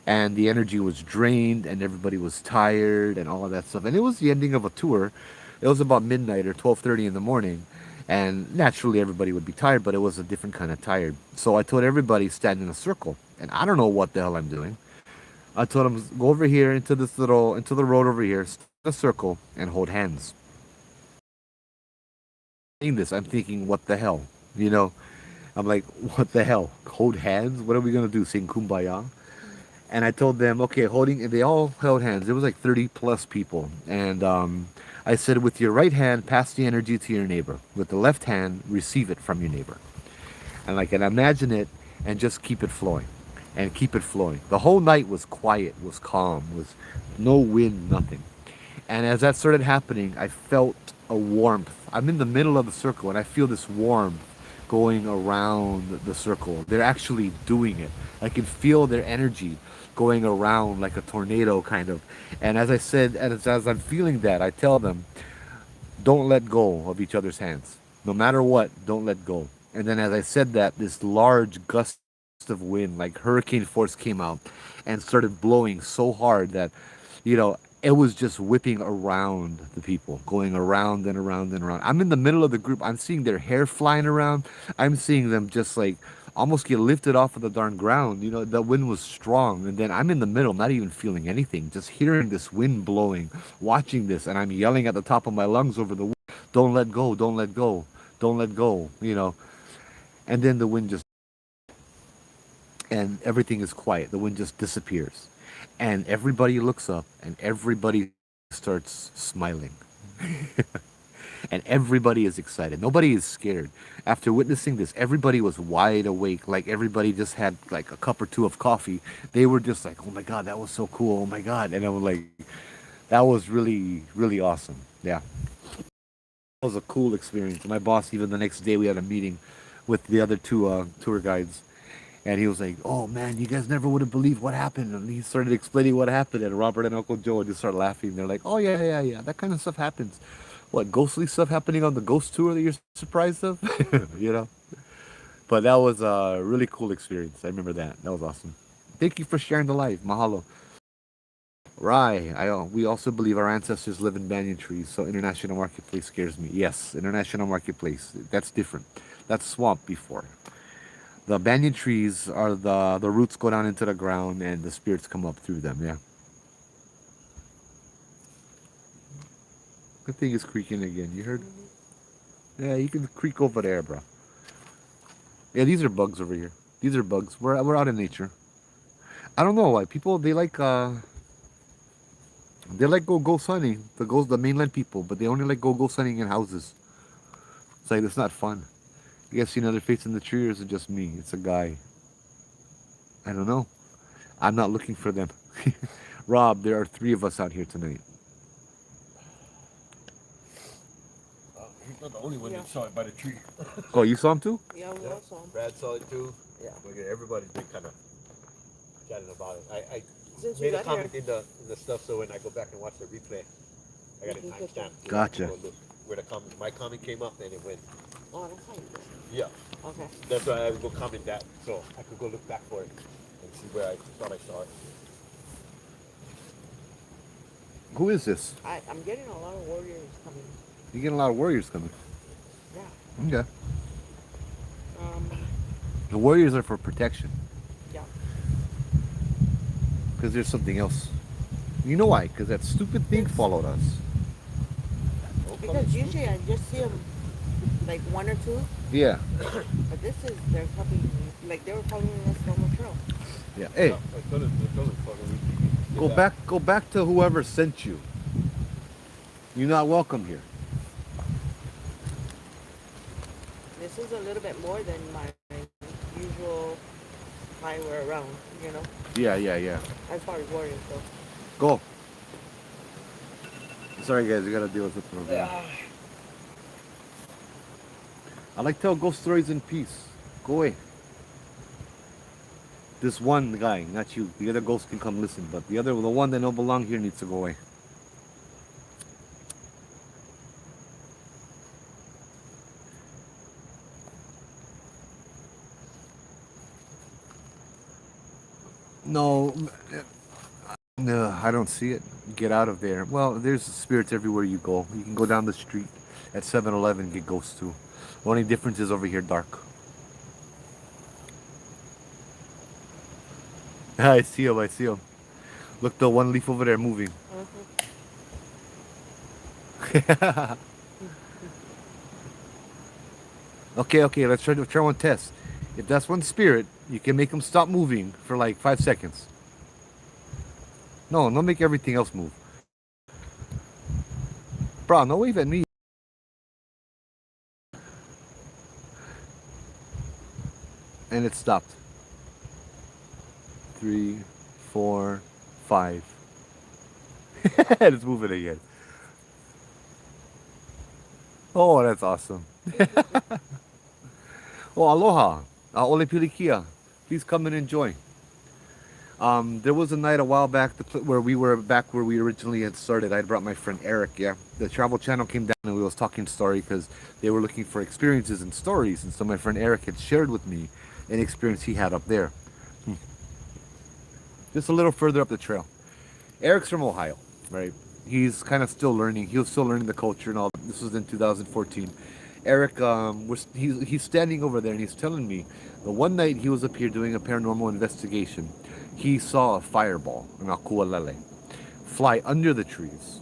And the energy was drained, and everybody was tired, and all of that stuff. And it was the ending of a tour. It was about midnight or 12:30 in the morning, and naturally everybody would be tired, but it was a different kind of tired. So I told everybody stand in a circle, and I don't know what the hell I'm doing. I told them go over here into the road over here, stand in a circle, and hold hands. Saying this, I'm thinking, what the hell, you know? I'm like, what the hell? Hold hands? What are we gonna do? Sing kumbaya? And I told them, okay, holding, and they all held hands. There was like 30 plus people. And I said, with your right hand, pass the energy to your neighbor. With the left hand, receive it from your neighbor. And imagine it and just keep it flowing and keep it flowing. The whole night was quiet, was calm, was no wind, nothing. And as that started happening, I felt a warmth. I'm in the middle of the circle and I feel this warmth going around the circle. They're actually doing it. I can feel their energy going around like a tornado kind of. And as I said, as I'm feeling that, I tell them, don't let go of each other's hands. No matter what, don't let go. And then as I said that, this large gust of wind, like hurricane force, came out and started blowing so hard that, it was just whipping around the people, going around and around and around. I'm in the middle of the group. I'm seeing their hair flying around. I'm seeing them just like almost get lifted off of the darn ground. The wind was strong. And then I'm in the middle, not even feeling anything, just hearing this wind blowing, watching this. And I'm yelling at the top of my lungs over the wind, don't let go, don't let go, don't let go. And then the wind just, and everything is quiet. The wind just disappears. And everybody looks up and everybody starts smiling. And everybody is excited. Nobody is scared. After witnessing this, everybody was wide awake. Like everybody just had like a cup or two of coffee. They were just like, oh my God, that was so cool. Oh my God. And I was like, that was really, really awesome. Yeah. That was a cool experience. My boss, even the next day, we had a meeting with the other two tour guides. And he was like, "Oh man, you guys never would have believed what happened." And he started explaining what happened. And Robert and Uncle Joe just started laughing. They're like, "Oh yeah, yeah, yeah, that kind of stuff happens. What ghostly stuff happening on the ghost tour that you're surprised of?" you know. But that was a really cool experience. I remember that. That was awesome. Thank you for sharing the life. Mahalo. Right. We also believe our ancestors live in banyan trees. So international marketplace scares me. Yes, international marketplace. That's different. That's swamp before. The banyan trees are the roots go down into the ground and the spirits come up through them. Yeah. The thing is creaking again. You heard? Yeah, you can creak over there, bro. Yeah, these are bugs over here. These are bugs. We're out in nature. I don't know why people they like go sunning. The mainland people, but they only like go sunning in houses. It's like it's not fun. You guys see another face in the tree, or is it just me? It's a guy. I don't know. I'm not looking for them. Rob, there are three of us out here tonight. He's not the only one Yeah. that saw it by the tree. Oh, you saw him too? Yeah, we all saw him. Brad saw it too. Yeah. Look at everybody's been kind of chatting about it. I Since we made a got comment here. in the stuff, so when I go back and watch the replay, I got a You can put timestamp. Gotcha. Go look where the comment, my comment came up, and it went. Oh, that's how you do it. Yeah, Okay. that's why I would go comment that, so I could go look back for it and see where I thought I saw it. Who is this? I'm getting a lot of warriors coming. You getting a lot of warriors coming. Yeah. Okay. Um. The warriors are for protection. Yeah. Because there's something else. You know why? Because that stupid thing followed us. Because usually I just see them like one or two, Yeah. but this is they're coming like they were following us from the trail. Yeah. Hey, I told him fucking go back to whoever sent you. You're not welcome here. This is a little bit more than my usual time we're around, you know, Yeah. as far as warriors go. Go. Sorry guys, we gotta deal with it over here. I like to tell ghost stories in peace. Go away. This one guy, not you. The other ghost can come listen, but the one that don't belong here needs to go away. No, no, I don't see it. Get out of there. Well, there's spirits everywhere you go. You can go down the street at 7-Eleven, get ghosts too. The only difference is over here dark. I see him, I see him. Look, the one leaf over there moving. Okay, let's try one test. If that's one spirit, you can make them stop moving for like 5 seconds. No, don't make everything else move. Bro, no wave at me. And it stopped. 3, 4, 5. It's moving again. Oh, that's awesome. Oh, aloha. Ole pilikia. Please come and enjoy. There was a night a while back where we were back where we originally had started. I had brought my friend Eric. Yeah, the Travel Channel came down and we was talking story because they were looking for experiences and stories. And so my friend Eric had shared with me an experience he had up there, just a little further up the trail. Eric's from Ohio, right? He's kind of still learning. He was still learning the culture and all. This was in 2014. Eric, he's standing over there and he's telling me the one night he was up here doing a paranormal investigation, he saw a fireball, an akualele, fly under the trees.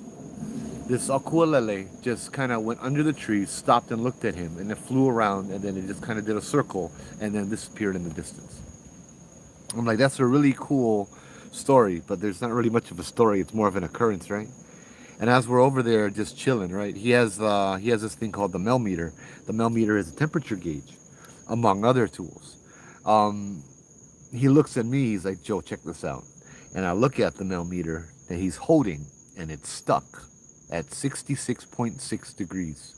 This akualele just kind of went under the trees, stopped and looked at him, and it flew around, and then it just kind of did a circle and then disappeared in the distance. I'm like, that's a really cool story, but there's not really much of a story. It's more of an occurrence, right? And as we're over there just chilling, right? He has this thing called the mel meter. The mel meter is a temperature gauge, among other tools. He looks at me. He's like, Joe, check this out. And I look at the mel meter that he's holding, and it's stuck at 66.6 degrees.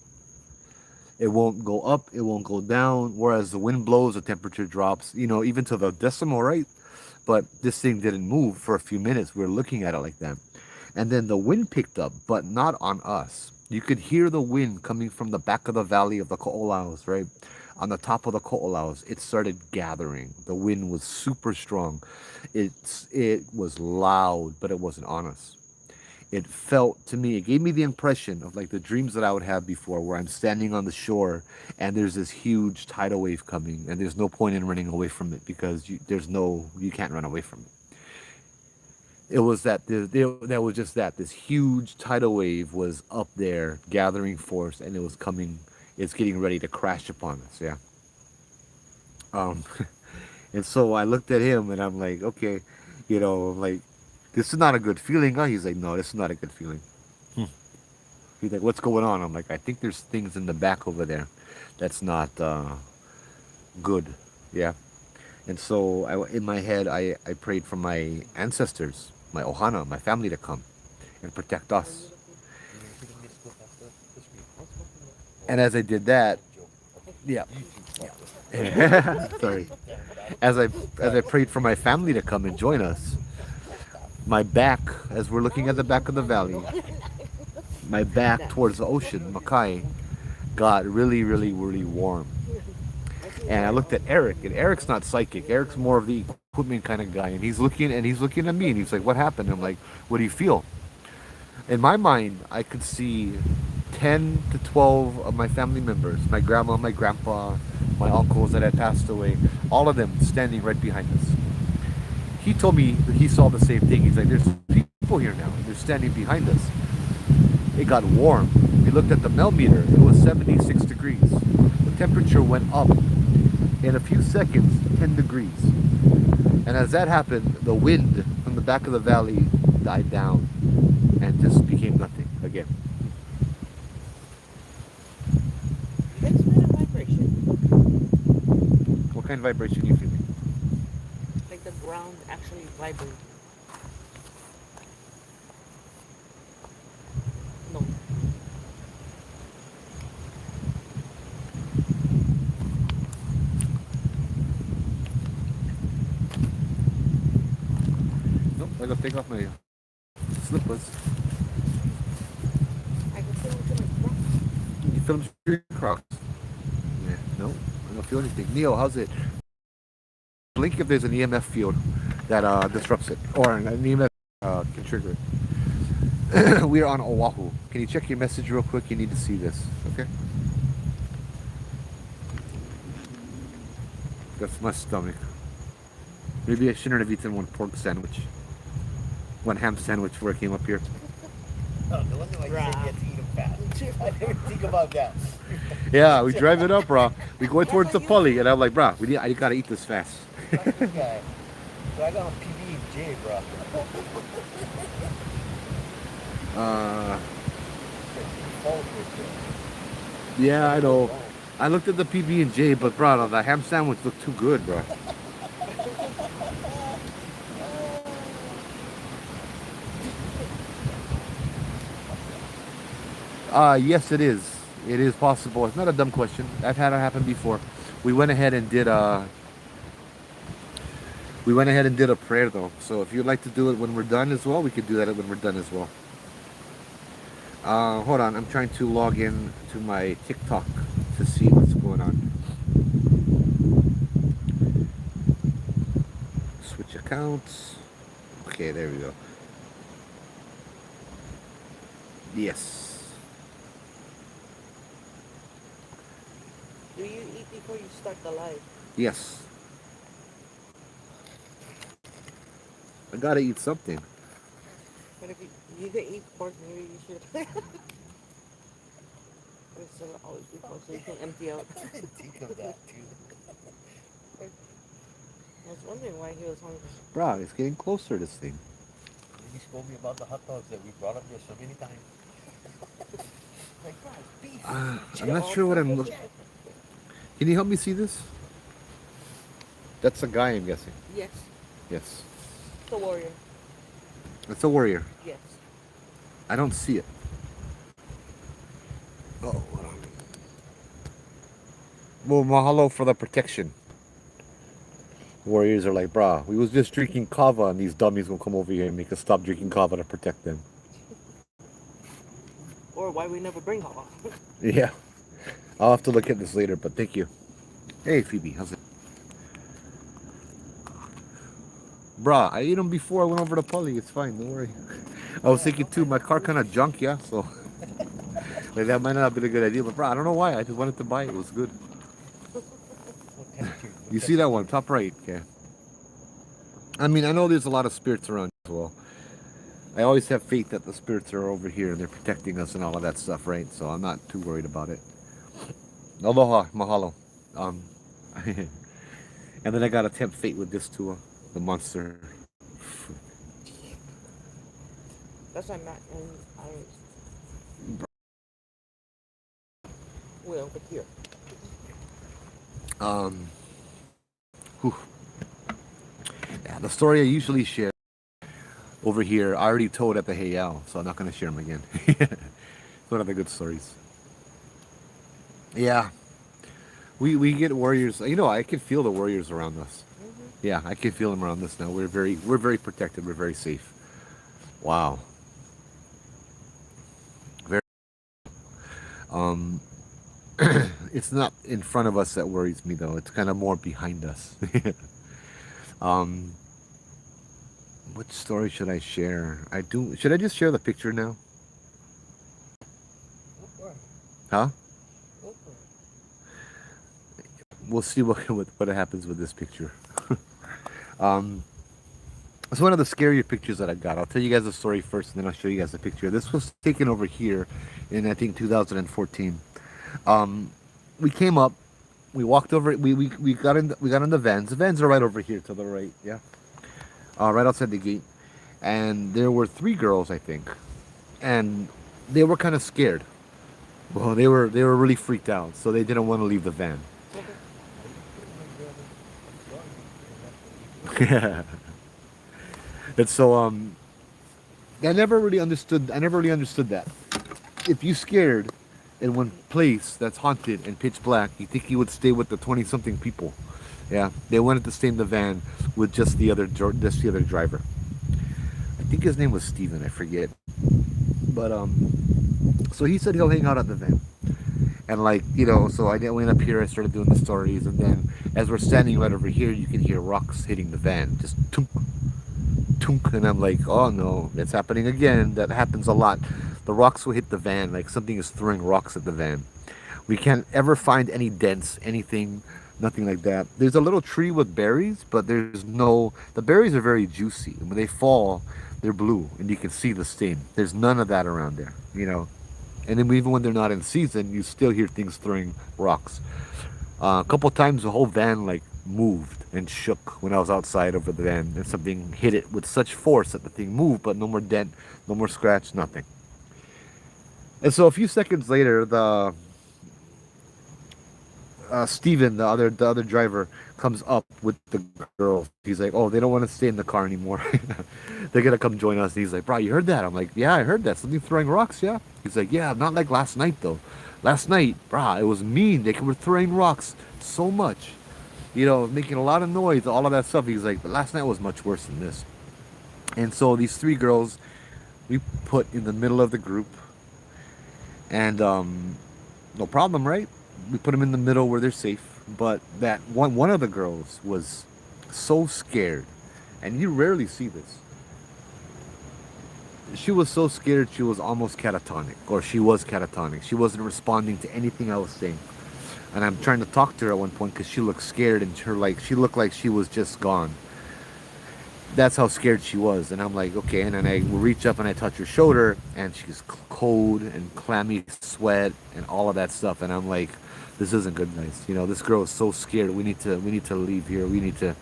It won't go up, it won't go down. Whereas the wind blows, the temperature drops, even to the decimal, right? But this thing didn't move for a few minutes. We were looking at it like that. And then the wind picked up, but not on us. You could hear the wind coming from the back of the valley of the Ko'olaus, right? On the top of the Ko'olaus, it started gathering. The wind was super strong. It was loud, but it wasn't on us. It felt to me, it gave me the impression of like the dreams that I would have before, where I'm standing on the shore and there's this huge tidal wave coming, and there's no point in running away from it because you can't run away from it. it was that that was just that this huge tidal wave was up there gathering force, and it was coming. It's getting ready to crash upon us. Yeah. Um, and so I looked at him, and I'm like, okay, I'm like, this is not a good feeling, huh? He's like, no, this is not a good feeling. He's like, what's going on? I'm like, I think there's things in the back over there that's not good. Yeah. And so in my head, I prayed for my ancestors, my ohana, my family to come and protect Are you us. looking? Can you repeat this go past the screen? I was smoking it. And as I did that, Joke. yeah, You two fucker. sorry. As I prayed for my family to come and join us, my back, as we're looking at the back of the valley, my back That. towards the ocean, Makai, got really, really, really warm. I see And I why. looked at Eric, and Eric's not psychic. Eric's more of the equipment kind of guy, and he's looking at me, and he's like, "What happened?" I'm like, "What do you feel?" In my mind, I could see 10 to 12 of my family members, my grandma, my grandpa, my uncles that had passed away, all of them standing right behind us. He told me that he saw the same thing. He's like, "There's people here now, and they're standing behind us." It got warm. We looked at the millimeter. It was 76 degrees. The temperature went up in a few seconds, 10 degrees. And as that happened, the wind from the back of the valley died down and just became nothing again. You guys feel a vibration? What kind of vibration are you feeling? Like the ground actually vibrating. No. Nope, I gotta take off my slippers. I can feel it in my throat. You feel them through your Crocs? Yeah, no, I don't feel anything. Neo, how's it? Blink if there's an EMF field that disrupts it, or an EMF can trigger it. We are on Oahu. Can you check your message real quick? You need to see this, okay? That's my stomach. Maybe I shouldn't have eaten one pork sandwich, one ham sandwich before I came up here. Oh, no wonder why you said you had to eat them fast. I didn't think about that. Yeah, we drive it up, bro. We going towards the pulley, and I'm like, bro, I gotta eat this fast. Fuck this guy. So I got on PB and J, bro. Yeah, I know. I looked at the PB and J, but bro, the ham sandwich looked too good, bro. Yes, it is. It is possible. It's not a dumb question. I've had it happen before. We went ahead and did a prayer though. So if you'd like to do it when we're done as well, we could do that when we're done as well. Hold on, I'm trying to log in to my TikTok to see what's going on. Switch accounts. Okay, there we go. Yes. Do you eat before you start the live? Yes. I gotta eat something. But if you can eat pork, maybe you should. This will always be full, so you can empty out. I didn't think of that, too. I was wondering why he was hungry. Bro, it's getting closer, this thing. You told me about the hot dogs that we brought up there so many times. Like, bro, it's beef. I'm not sure what I'm looking. Can you help me see this? That's a guy, I'm guessing. Yes, Yes. the warrior. It's a warrior. Yes. I don't see it. Oh, hold on. Well, mahalo for the protection. Warriors are like, brah, we was just drinking kava and these dummies gonna come over here and make us stop drinking kava to protect them. Or why we never bring hot. Yeah. I'll have to look at this later, but thank you. Hey, Phoebe, how's it? Bruh, I ate them before I went over to Polly. It's fine, don't worry. I was thinking too, my car kind of junk, yeah, so like that might not have been a good idea, but bruh, I don't know why. I just wanted to buy it. It was good. You see that one, top right, okay. I mean, I know there's a lot of spirits around as well. I always have faith that the spirits are over here and they're protecting us and all of that stuff, right? So I'm not too worried about it. Aloha, mahalo. Um, and then I got to tempt fate with this too, the monster. That's why Matt and I will over here. Um, whew. Yeah, the story I usually share over here, I already told at the Heiau, so I'm not going to share them again. It's one of the good stories. Yeah, we get warriors. You know, I can feel the warriors around us. Yeah, I can feel them around us now. We're very protected. We're very safe. Wow. Very. Um, it's not in front of us that worries me though. It's kind of more behind us. um, which story should I share? I do. Should I just share the picture now? Go for it. Huh? Go for it. We'll see what happens with this picture. um, it's one of the scarier pictures that I got. I'll tell you guys the story first, and then I'll show you guys the picture. This was taken over here in I think 2014. We came up, we walked over. We got in the vans. The vans are right over here to the right. Yeah, right outside the gate. And there were three girls, I think, and they were kind of scared. Well, they were really freaked out, so they didn't want to leave the van. Yeah. And so I never really understood that. If you scared in one place that's haunted and pitch black, you think you would stay with the 20 something people. Yeah. They wanted to stay in the van with just the other driver. I think his name was Steven, I forget. But so he said he'll hang out at the van. And like, so I went up here, I started doing the stories, and then as we're standing right over here, you can hear rocks hitting the van. Just tunk, tunk, and I'm like, oh no, it's happening again. That happens a lot. The rocks will hit the van, like something is throwing rocks at the van. We can't ever find any dents, anything, nothing like that. There's a little tree with berries, but the berries are very juicy. And when they fall, they're blue, and you can see the stain. There's none of that around there. And then even when they're not in season, you still hear things throwing rocks. A couple times the whole van like moved and shook when I was outside over the van, and something hit it with such force that the thing moved, but no more dent, no more scratch, nothing. And so a few seconds later, the Steven, the other driver, comes up with the girls. He's like, "Oh, they don't want to stay in the car anymore. They're gonna come join us." And he's like, "Bro, you heard that?" I'm like, "Yeah, I heard that. Something throwing rocks, yeah." He's like, "Yeah, not like last night though. Last night, bro, it was mean. They were throwing rocks so much, making a lot of noise, all of that stuff." He's like, "But last night was much worse than this." And so these three girls, we put in the middle of the group, and no problem, right? We put them in the middle where they're safe. But that one of the girls was so scared, and you rarely see this. She was so scared she was almost catatonic, or she was catatonic. She wasn't responding to anything I was saying. And I'm trying to talk to her at one point because she looked scared, and she looked like she was just gone. That's how scared she was. And I'm like, okay. And then I reach up and I touch her shoulder, and she's cold and clammy sweat and all of that stuff. And I'm like, this isn't good, guys. This girl is so scared. We need to leave here. We need to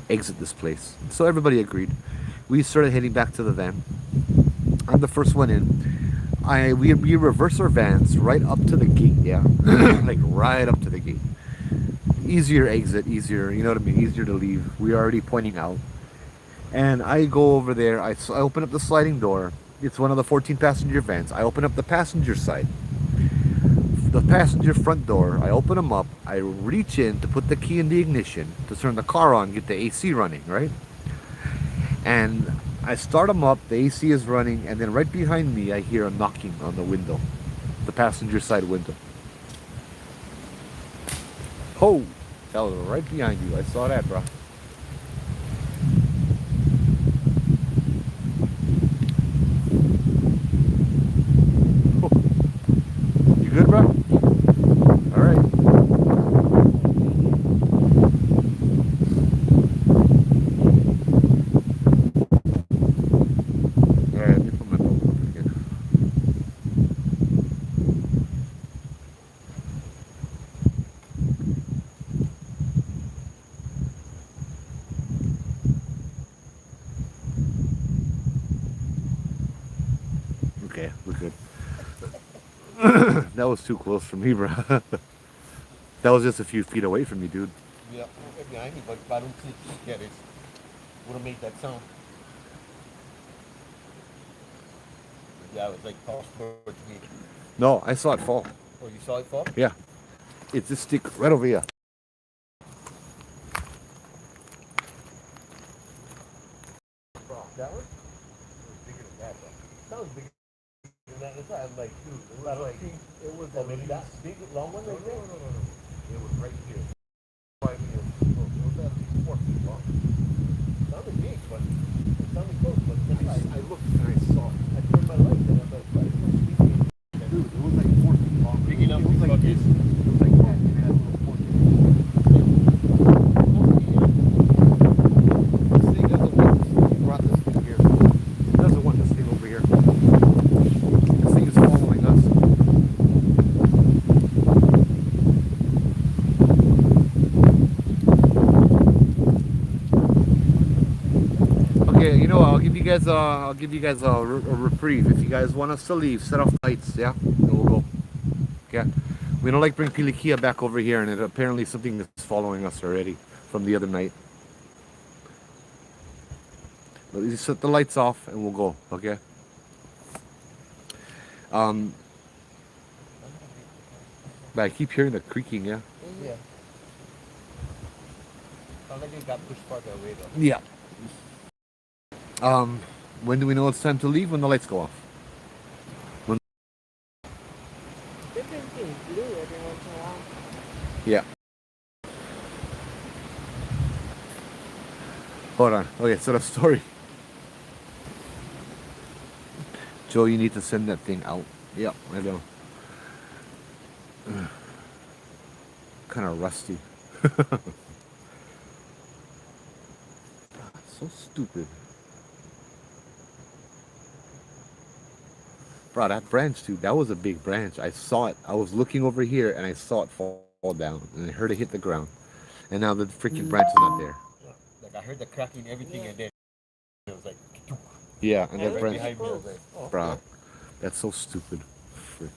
exit this place. So everybody agreed. We started heading back to the van. I'm the first one in. We reverse our vans right up to the gate. Yeah, like right up to the gate. Easier exit, easier. You know what I mean? Easier to leave. We're already pointing out. And I go over there. I open up the sliding door. It's one of the 14 passenger vans. I open up the passenger side. The passenger front door, I open them up. I reach in to put the key in the ignition to turn the car on, get the AC running, right? And I start them up, the AC is running, and then right behind me, I hear a knocking on the window, the passenger side window. Oh, that was right behind you. I saw that, bro. You good, bro? All right. That was too close for me, bro. That was just a few feet away from me, dude. Yeah, right behind me, but if I don't see it yet, it would have made that sound. Yeah, it was like tossed towards me. No, I saw it fall. Oh, you saw it fall? Yeah. It's this stick right over here. That one? It was bigger than that, bro. That was bigger than that. That's why I'm like, dude, it was like, it was maybe that big, long one right there? No. It was right here. Right here. It was at least 4 feet long. It sounded big, but it sounded close, but then I looked and I saw it. I turned my light and I was like, why is it so big? Dude, it was like 4 feet long. Big enough It was to like fucking- this. It was like that. And it had a little fork in it. This thing doesn't want this. You brought this thing here. It doesn't want this thing over here. This thing is following us. Okay, you know what? I'll give you guys a reprieve. If you guys want us to leave, set off lights, yeah, and we'll go. Okay. We don't like bring Pilikia back over here, and apparently something is following us already from the other night. But you set the lights off, and we'll go. Okay. But I keep hearing the creaking. Yeah. Yeah. Sound like it got pushed farther away though. Yeah. When do we know it's time to leave? When the lights go off. Different things blue every once in a while. Yeah. Hold on. Okay, so the story. Joe, you need to send that thing out. Yep, I know. Kind of rusty. So stupid. Bro, that branch, dude, that was a big branch. I saw it. I was looking over here and I saw it fall down. And I heard it hit the ground. And now the freaking branch is not there. Like I heard the cracking and everything, Yeah. and then it was like, Yeah, and I that was branch. pretty behind me. I was close. like, oh, Bro, okay. that's so stupid. Frick.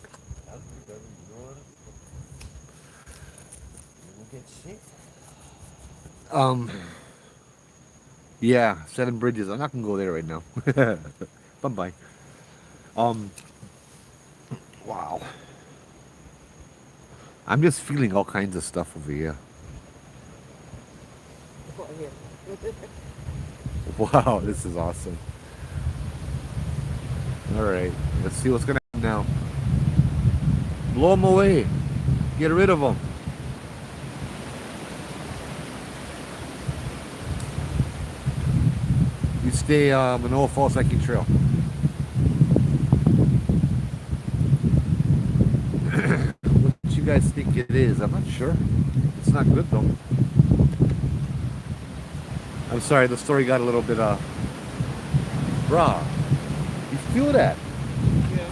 We'll get sick. Yeah, 7 bridges. I'm not gonna go there right now. Bye bye. Wow. I'm just feeling all kinds of stuff over here. Oh, here. Wow, this is awesome. All right, let's see what's gonna happen now. Blow them away. Get rid of them. You stay Manoa Falls Hiking Trail. What you guys think it is? I'm not sure. It's not good though. I'm sorry, the story got a little bit Bruh, you feel that? Yeah.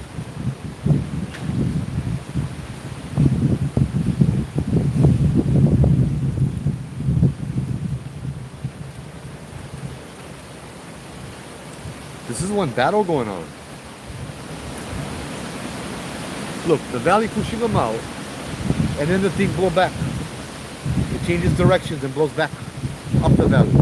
This is one battle going on. Look, the valley pushing them out, and then the thing blow back. It changes directions and blows back up the valley.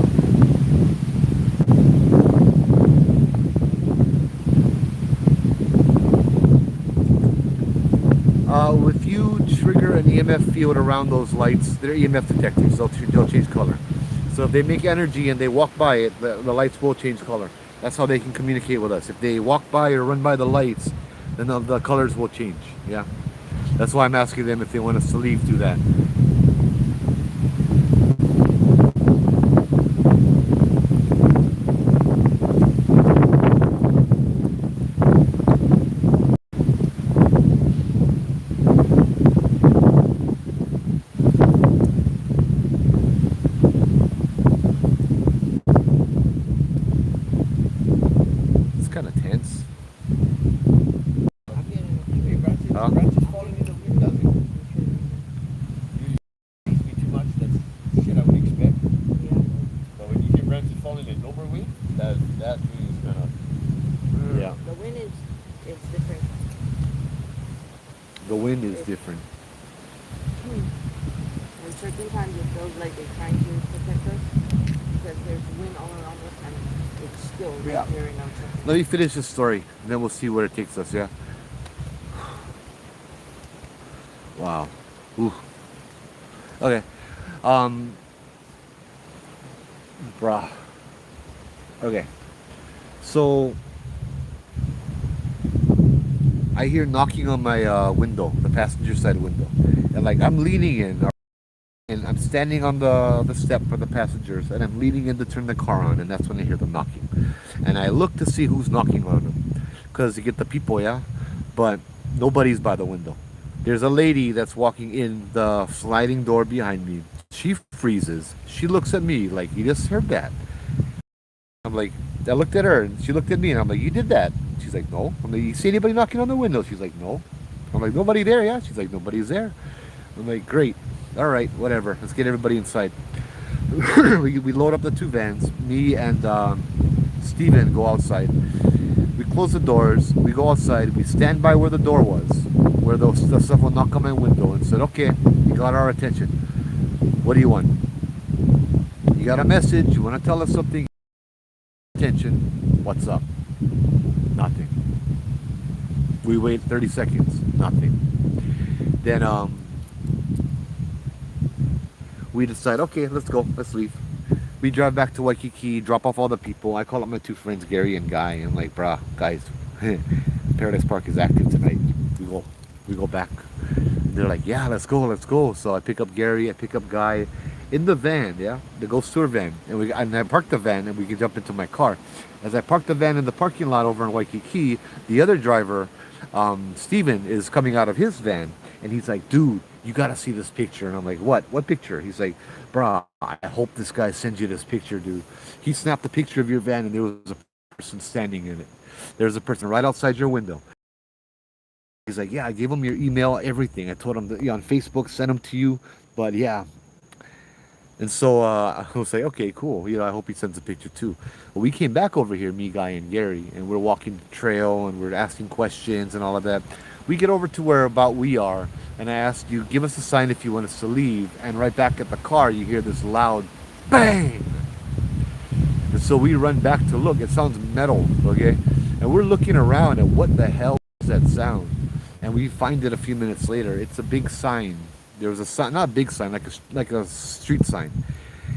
If you trigger an EMF field around those lights, they're EMF detectors. They'll change color. So if they make energy and they walk by it, the lights will change color. That's how they can communicate with us. If they walk by or run by the lights, then the colors will change. Yeah. That's why I'm asking them if they want us to leave through that. It's kind of tense. I'm getting Hey, branches, Huh? branches falling in the wind doesn't freeze me too much. That's shit I would expect. yeah. But when you hear branches falling in over wind, that means kind of. Yeah. The wind is different. The wind is It, different. and certain times it feels like they're trying to protect us because there's wind all around us and it's still right Yeah. here in Ancestor. Let me finish this story, and then we'll see where it takes us. Yeah. Wow. Ooh. Okay. Um. Bruh. Okay. So I hear knocking on my window, the passenger side window, and like I'm leaning in, and I'm standing on the step for the passengers, and I'm leaning in to turn the car on, and that's when I hear them knocking, and I look to see who's knocking on them, because you get the people, yeah, but nobody's by the window. There's a lady that's walking in the sliding door behind me. She freezes. She looks at me like, you just heard that. I'm like, I looked at her and she looked at me and I'm like, you did that? She's like, no. I'm like, you see anybody knocking on the window? She's like, no. I'm like, nobody there, yeah? She's like, nobody's there. I'm like, great. All right, whatever. Let's get everybody inside. We load up the two vans. Me and Steven go outside. We close the doors. We go outside. We stand by where the door was, where the stuff will knock on my window, and said, okay, you got our attention. What do you want? You got a message? You want to tell us something? Attention. What's up? Nothing. We wait 30 seconds. Nothing. Then we decide, okay, let's go. Let's leave. We drive back to Waikiki, drop off all the people. I call up my two friends, Gary and Guy, and I'm like, brah, guys, Paradise Park is active tonight. We go, we go back. And they're like, yeah, let's go, let's go. So I pick up Gary, I pick up Guy in the van, yeah, the Ghost Tour van, and I park the van, and we can jump into my car. As I park the van in the parking lot over in Waikiki, the other driver, Steven, is coming out of his van, and he's like, dude, you gotta see this picture. And I'm like, what picture? He's like, brah, I hope this guy sends you this picture, dude. He snapped a picture of your van, and there was a person standing in it. There's a person right outside your window. He's like, yeah, I gave him your email, everything. I told him that, yeah, on Facebook, send them to you. But yeah, and so I was like, okay, cool. You know, I hope he sends a picture too. But we came back over here, me, Guy, and Gary, and we're walking the trail and we're asking questions and all of that. We get over to where about we are, and I asked you, give us a sign if you want us to leave. And right back at the car, you hear this loud bang. And so we run back to look. It sounds metal, okay? And we're looking around at what the hell is that sound? And we find it a few minutes later. It's a big sign. There was a sign, not a big sign, like a street sign.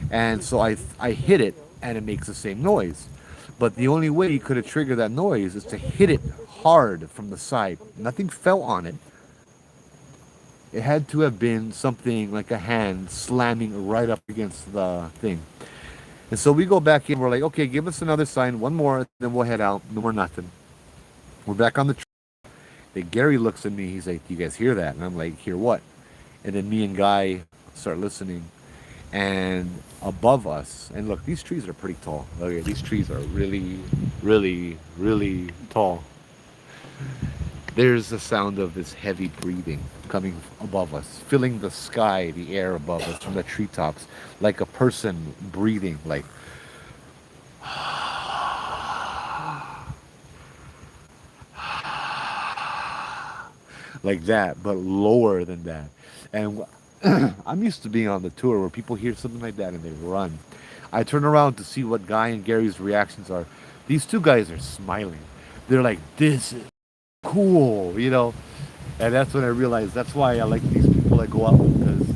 And so I hit it, and it makes the same noise. But the only way you could have triggered that noise is to hit it hard from the side. Nothing fell on it. It had to have been something like a hand slamming right up against the thing. And so we go back in. We're like, okay, give us another sign, one more, then we'll head out. No more nothing. We're back on the trail. Then Gary looks at me. He's like, "Do you guys hear that?" And I'm like, "Hear what?" And then me and Guy start listening. And above us, and look, these trees are pretty tall. Okay, these trees are really, really, really tall. There's the sound of this heavy breathing coming above us, filling the sky, the air above us from the treetops, like a person breathing, like like that, but lower than that. And I'm used to being on the tour where people hear something like that and they run. I turn around to see what Guy and Gary's reactions are. These two guys are smiling. They're like, "This is cool," you know. And that's when I realized that's why I like these people I go out with, because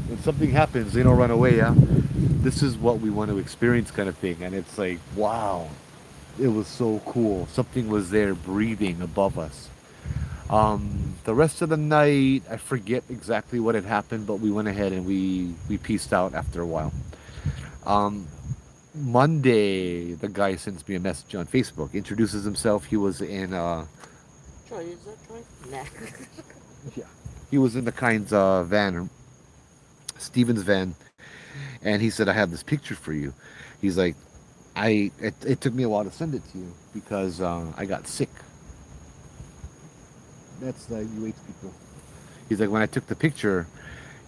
when something happens, they don't run away. Yeah, this is what we want to experience, kind of thing. And it's like, wow, it was so cool. Something was there breathing above us. The rest of the night, I forget exactly what had happened, but we went ahead and we pieced out after a while. Um, Monday, the guy sends me a message on Facebook, introduces himself. He was in Troy, is that Troy? Nah. yeah, he was in the kind's van, Steven's van, and he said, "I have this picture for you." He's like, it took me a while to send it to you because I got sick. That's the UH people. He's like, when I took the picture,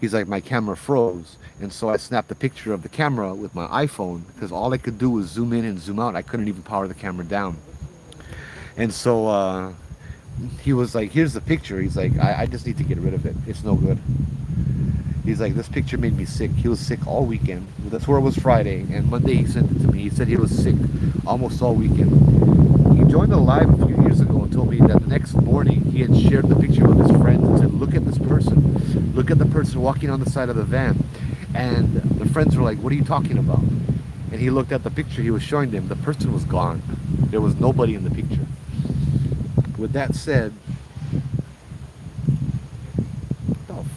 he's like, my camera froze. And so I snapped a picture of the camera with my iPhone because all I could do was zoom in and zoom out. I couldn't even power the camera down. And so he was like, "Here's the picture." He's like, I just need to get rid of it. It's no good." He's like, "This picture made me sick." He was sick all weekend. That's where it was Friday, and Monday he sent it to me. He said he was sick almost all weekend. He joined a live a few years ago and told me that the next morning he had shared the picture with his friends and said, "Look at this person. Look at the person walking on the side of the van." And the friends were like, "What are you talking about?" And he looked at the picture he was showing them. The person was gone. There was nobody in the picture. With that said,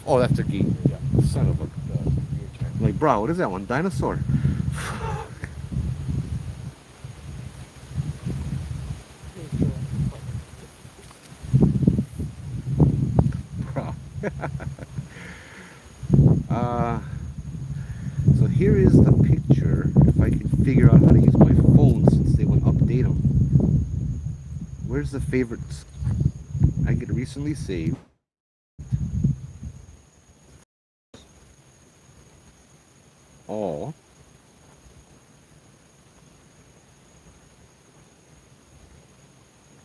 oh, that's a geek. Yeah. Son of a. Your turn. I'm like, bro, what is that one? Dinosaur. Please do Bro. Uh, so here is the picture. If I can figure out how to use my phone since they won't update them. Where's the favorites? I get recently saved. All.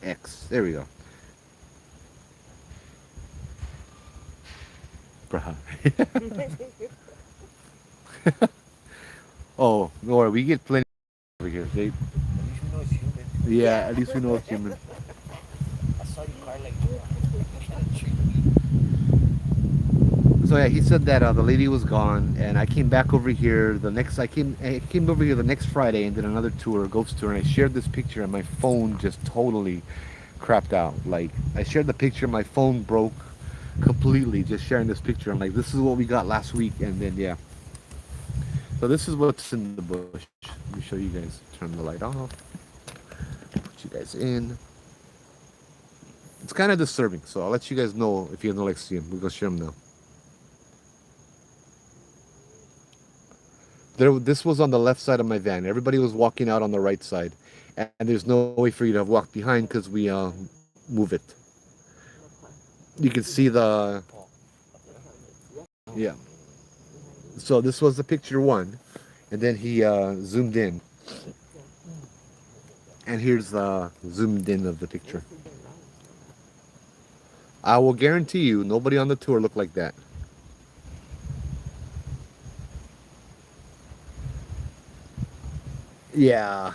X. There we go. Bruh. it. Oh, no, we get plenty over here. They, At least we know it's human. yeah, Yeah. at least we know it's human. I saw your car like kind of treat me. So yeah, he said that the lady was gone, and I came back over here the next. I came over here the next Friday and did another tour, ghost tour, and I shared this picture, and my phone just totally crapped out. Like I shared the picture, my phone broke completely just sharing this picture. I'm like, this is what we got last week, and then yeah. So this is what's in the bush. Let me show you guys. Turn the light off. Put you guys in. It's kind of disturbing, so I'll let you guys know if you don't like to see them. We're gonna share them now. This was on the left side of my van. Everybody was walking out on the right side, and there's no way for you to have walked behind because we move it. Okay. You can see the Paul. yeah. So this was the picture one, and then he zoomed in, Yeah. and here's the zoomed in of the picture. This is been nice. I will guarantee you, nobody on the tour looked like that. Yeah,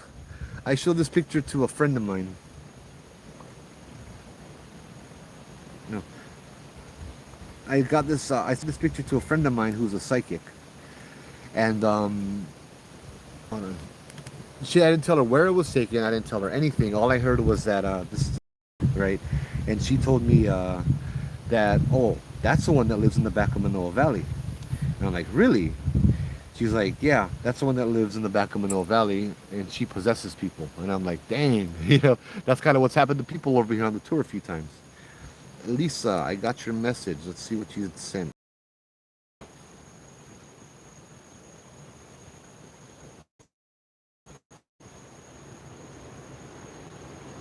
I showed this picture to a friend of mine. No, I got this. I sent this picture to a friend of mine who's a psychic, and hold on. I didn't tell her where it was taken. I didn't tell her anything. All I heard was that this is right, and she told me that that's the one that lives in the back of Manoa Valley. And I'm like, really? She's like, yeah, that's the one that lives in the back of Manoa Valley, and she possesses people. And I'm like, dang, that's kind of what's happened to people over here on the tour a few times. Lisa, I got your message. Let's see what you had sent.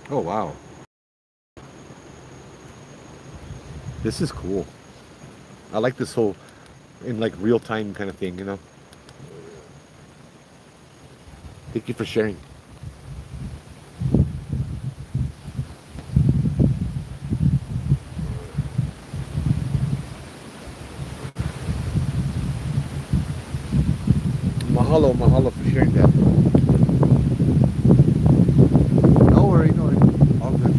Oh wow, this is cool. I like this whole in like real time kind of thing. Thank you for sharing. Mahalo, mahalo for sharing that. No worry, no worry. All good.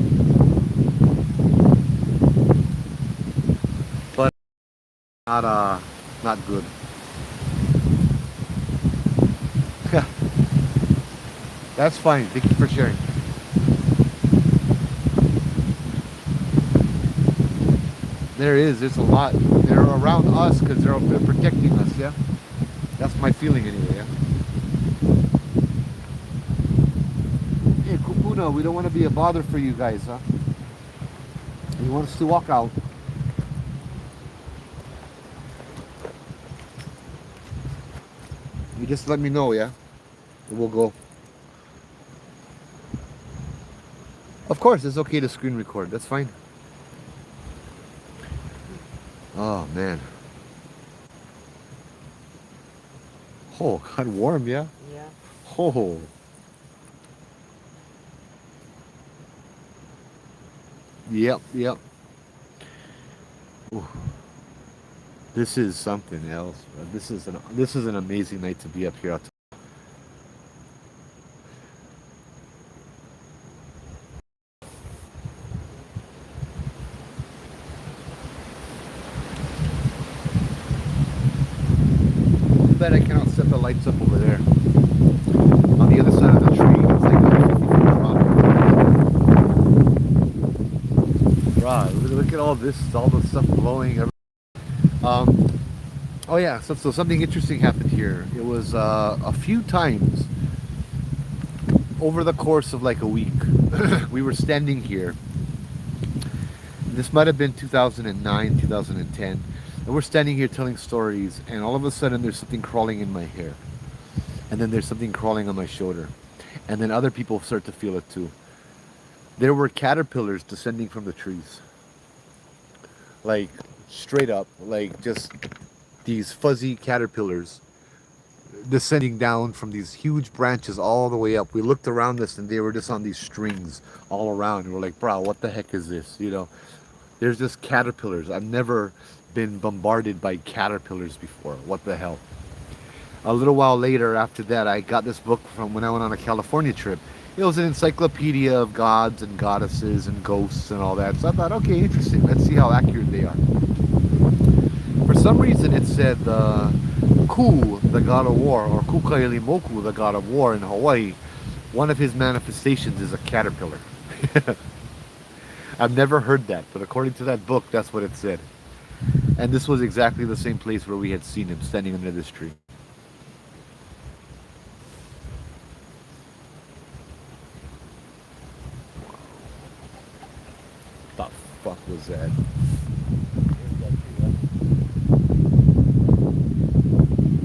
But not not good. That's fine. Thank you for sharing. There is. There's a lot. They're around us because they're protecting us. Yeah. That's my feeling anyway. Yeah. Hey, Kupuna, we don't want to be a bother for you guys, huh? You want us to walk out? You just let me know, yeah? And we'll go. Of course, it's okay to screen record. That's fine. Oh, man. Oh, got warm, yeah? Yeah. Oh. Yep, yep. Ooh, this is something else. Bro. This is an amazing night to be up here. Too bad I cannot set the lights up over there. On the other side of the tree, it's like a 50-foot drop. Right, look at all this, all the stuff blowing. Um, oh yeah, so something interesting happened here. It was a few times over the course of like a week. We were standing here. This might have been 2009, 2010. And we're standing here telling stories, and all of a sudden there's something crawling in my hair. And then there's something crawling on my shoulder. And then other people start to feel it too. There were caterpillars descending from the trees. Like, straight up, like just these fuzzy caterpillars descending down from these huge branches all the way up. We looked around us and they were just on these strings all around. And we're like, bro, what the heck is this? You know, there's just caterpillars. I've never been bombarded by caterpillars before. What the hell? A little while later after that, I got this book from when I went on a California trip. It was an encyclopedia of gods and goddesses and ghosts and all that. So I thought, okay, interesting. Let's see how accurate they are. For some reason, it said Ku, the god of war, or Kukailimoku, the god of war in Hawaii, one of his manifestations is a caterpillar. I've never heard that, but according to that book, that's what it said. And this was exactly the same place where we had seen him, standing under this tree. What the fuck was that?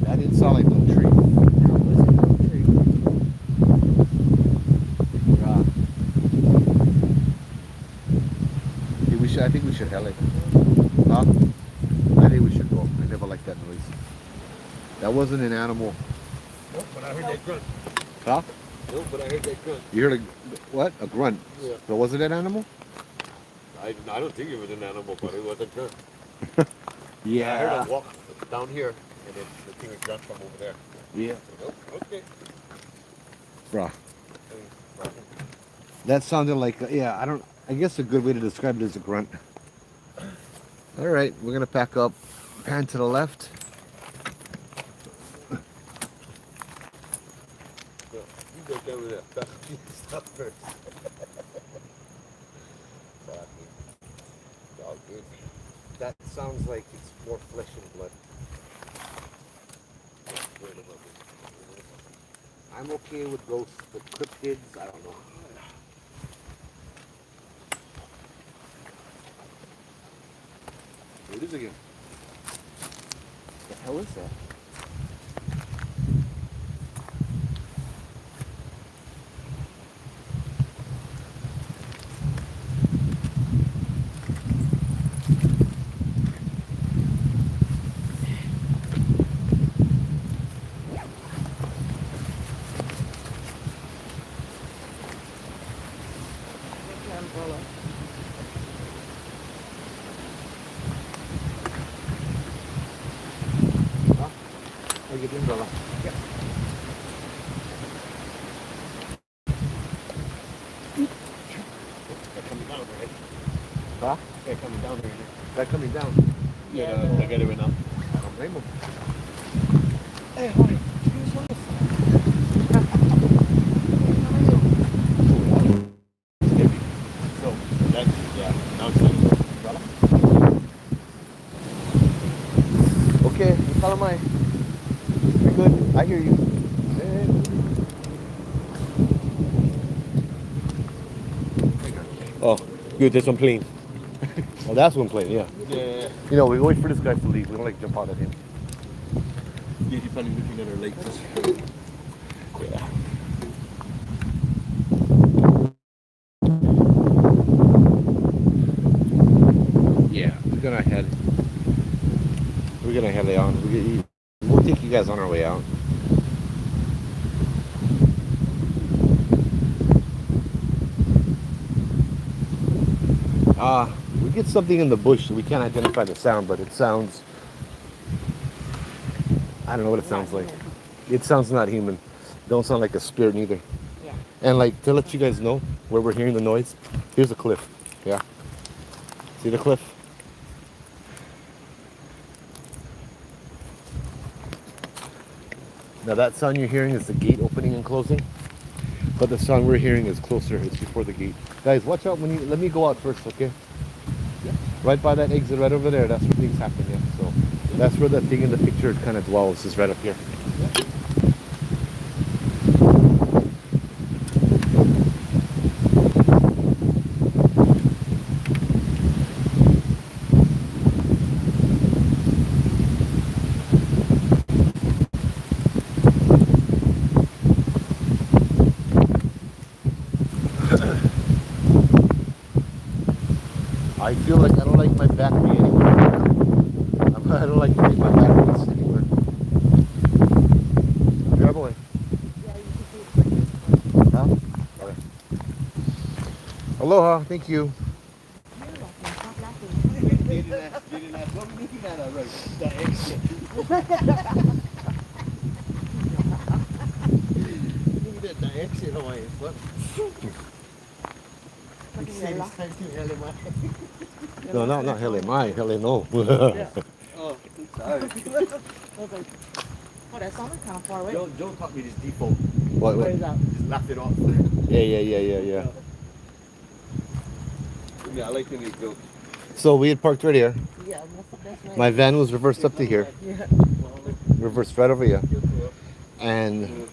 That didn't sound like no tree. That wasn't no tree. Yeah. I think we should hell it. Huh? I think we should go. I never liked that noise. That wasn't an animal. Nope, but I heard that grunt. Huh? Nope, but I heard that grunt. You heard a what? A grunt. Yeah. So was it an animal? I don't think it was an animal, but it was a grunt. Yeah. I heard a walk down here, and then the thing was grunt from over there. Yeah. Nope, okay. Bruh. That sounded like yeah. I guess a good way to describe it is a grunt. All right, we're gonna pack up. Pan to the left. So, you go down with that. Stop first. Fuck me. It's all good. That sounds like it's more flesh and blood. I'm okay with ghosts, but cryptids, I don't know. Here it is again. The hell is that? Where's the umbrella? Huh? Oh, get the umbrella. Yeah. They're coming down, right? Huh? They're coming down right They're coming down. Yeah, now. They got it right now. I don't blame them. Hey, hold on. Excuse me. Heavy. So, that's, yeah, now it's like umbrella. Okay, follow my. You're good. I hear you. Oh, good, there's one plane. Oh, that's one plane, yeah. Yeah. You know, we wait for this guy to leave. We don't like jump out at him. Yeah, he's probably looking at our legs. Yeah. Yeah, we're gonna head on. We'll take you guys on our way out. We get something in the bush. We can't identify the sound, but it sounds. I don't know what it Not sounds like. human. It sounds not human. Don't sound like a spirit neither. Yeah. And like to let you guys know where we're hearing the noise, here's a cliff. Yeah. See the cliff? Now that sound you're hearing is the gate opening and closing, but the sound we're hearing is closer. It's before the gate. Guys, watch out when you. Let me go out first, okay? Right by that exit, right over there. That's where things happen. Yeah. So that's where the thing in the picture kind of dwells. Is right up here. I feel like I don't like my battery anywhere. I don't like to take my batteries anywhere. Grab away. Yeah, you can do it quick. Huh? Okay. Aloha. Thank you. You're welcome. Stop laughing. Didn't ask what we looking at already. The exit. Look at that, the exit Hawaii. What? Look at your laugh. No, not Helle. My Helle, no. Yeah. Oh, sorry. I was like, oh, that sounded kind of far away. Joe taught me this default. What? Where is that? Just laugh it off. Yeah. Yeah, I like when they joke. So we had parked right here. Yeah, that's the best way. My van was reversed up to here, Yeah. reversed right over here, and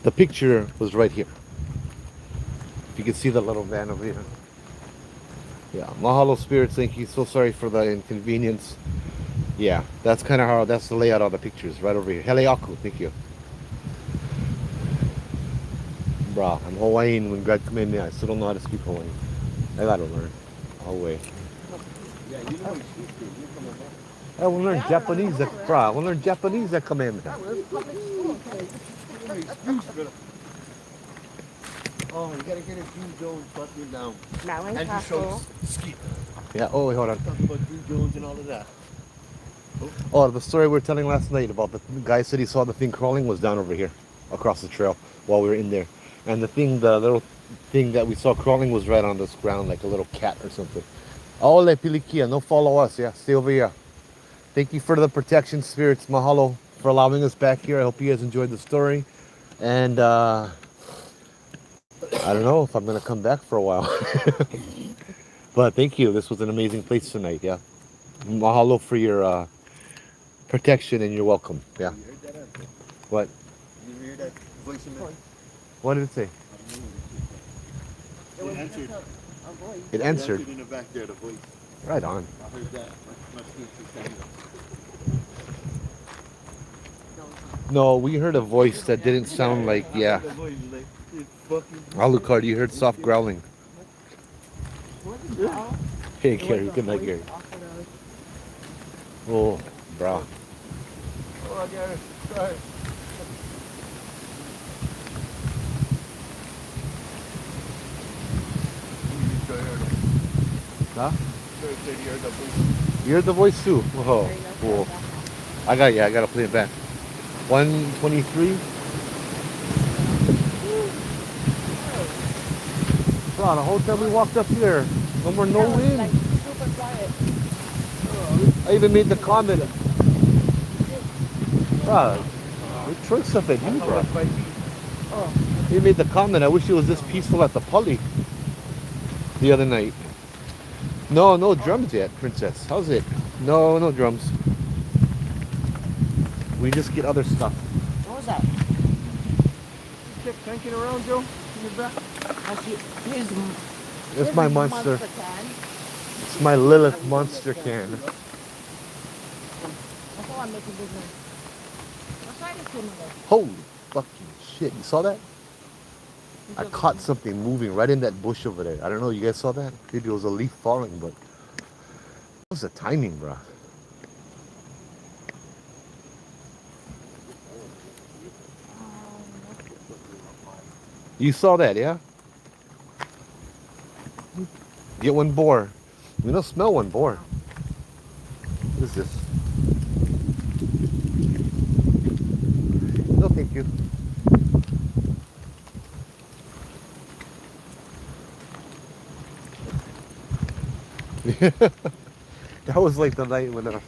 the picture was right here. You can see the little van over here. Yeah, Mahalo spirits. Thank you. So sorry for the inconvenience. Yeah, that's kind of how. That's the layout of the pictures right over here. Heleaku. Thank you. Bruh, I'm Hawaiian. When God come in there, I still don't know how to speak Hawaiian. I gotta learn. I'll wait. Yeah, you know what you speak. You're coming back. I will learn Japanese. Bruh, I will learn Japanese. That come in. Oh, you gotta get a June Jones fucking down. Now in Andrew Costco. Schultz, ski. Yeah. Oh, wait, hold on. Talk about June Jones and all of that. Oh, the story we were telling last night about the guy said he saw the thing crawling was down over here, across the trail, while we were in there. And the little thing that we saw crawling was right on this ground, like a little cat or something. Ole Pilikia, no follow us, yeah, stay over here. Thank you for the protection, spirits. Mahalo for allowing us back here. I hope you guys enjoyed the story. And I don't know if I'm gonna come back for a while. But thank you. This was an amazing place tonight, yeah. Mahalo for your protection, and you're welcome. Yeah. You heard that answer? What? You hear that voice in there? What did it say? It was answered. just a voice. It answered. In the back there, the voice. Right on. I heard that. My sister standing up. No, we heard a voice that didn't sound like, yeah. The voice is like, it's fucking. Alucard, you heard soft growling. What is that? Hey, It was Gary, a good night, voice Gary. off of the- Oh, bro. Oh, Gary, sorry. Huh? You heard the voice. You heard the voice too? Oh, There you go. cool. Back off. I gotta play it back. 123. Bro, the whole time we walked up here, no more no That was, wind. like, super quiet. I even made the comment. Bro, we throw stuff at you, bro. Oh, You made the comment, I wish it was this peaceful at the Pully the other night. No drums yet, Princess. How's it? No drums. We just get other stuff. what was that? You kept cranking around, Joe? In your back? Here's It's my monster. can. It's my Lilith monster can. That's how I'm making business. What's wrong with you, Holy fucking shit. You saw that? I caught something moving right in that bush over there. I don't know, you guys saw that? Maybe it was a leaf falling, but what was the timing, bro? You saw that, yeah? Get one boar. We don't smell one boar. What is this? No, thank you. That was like the night when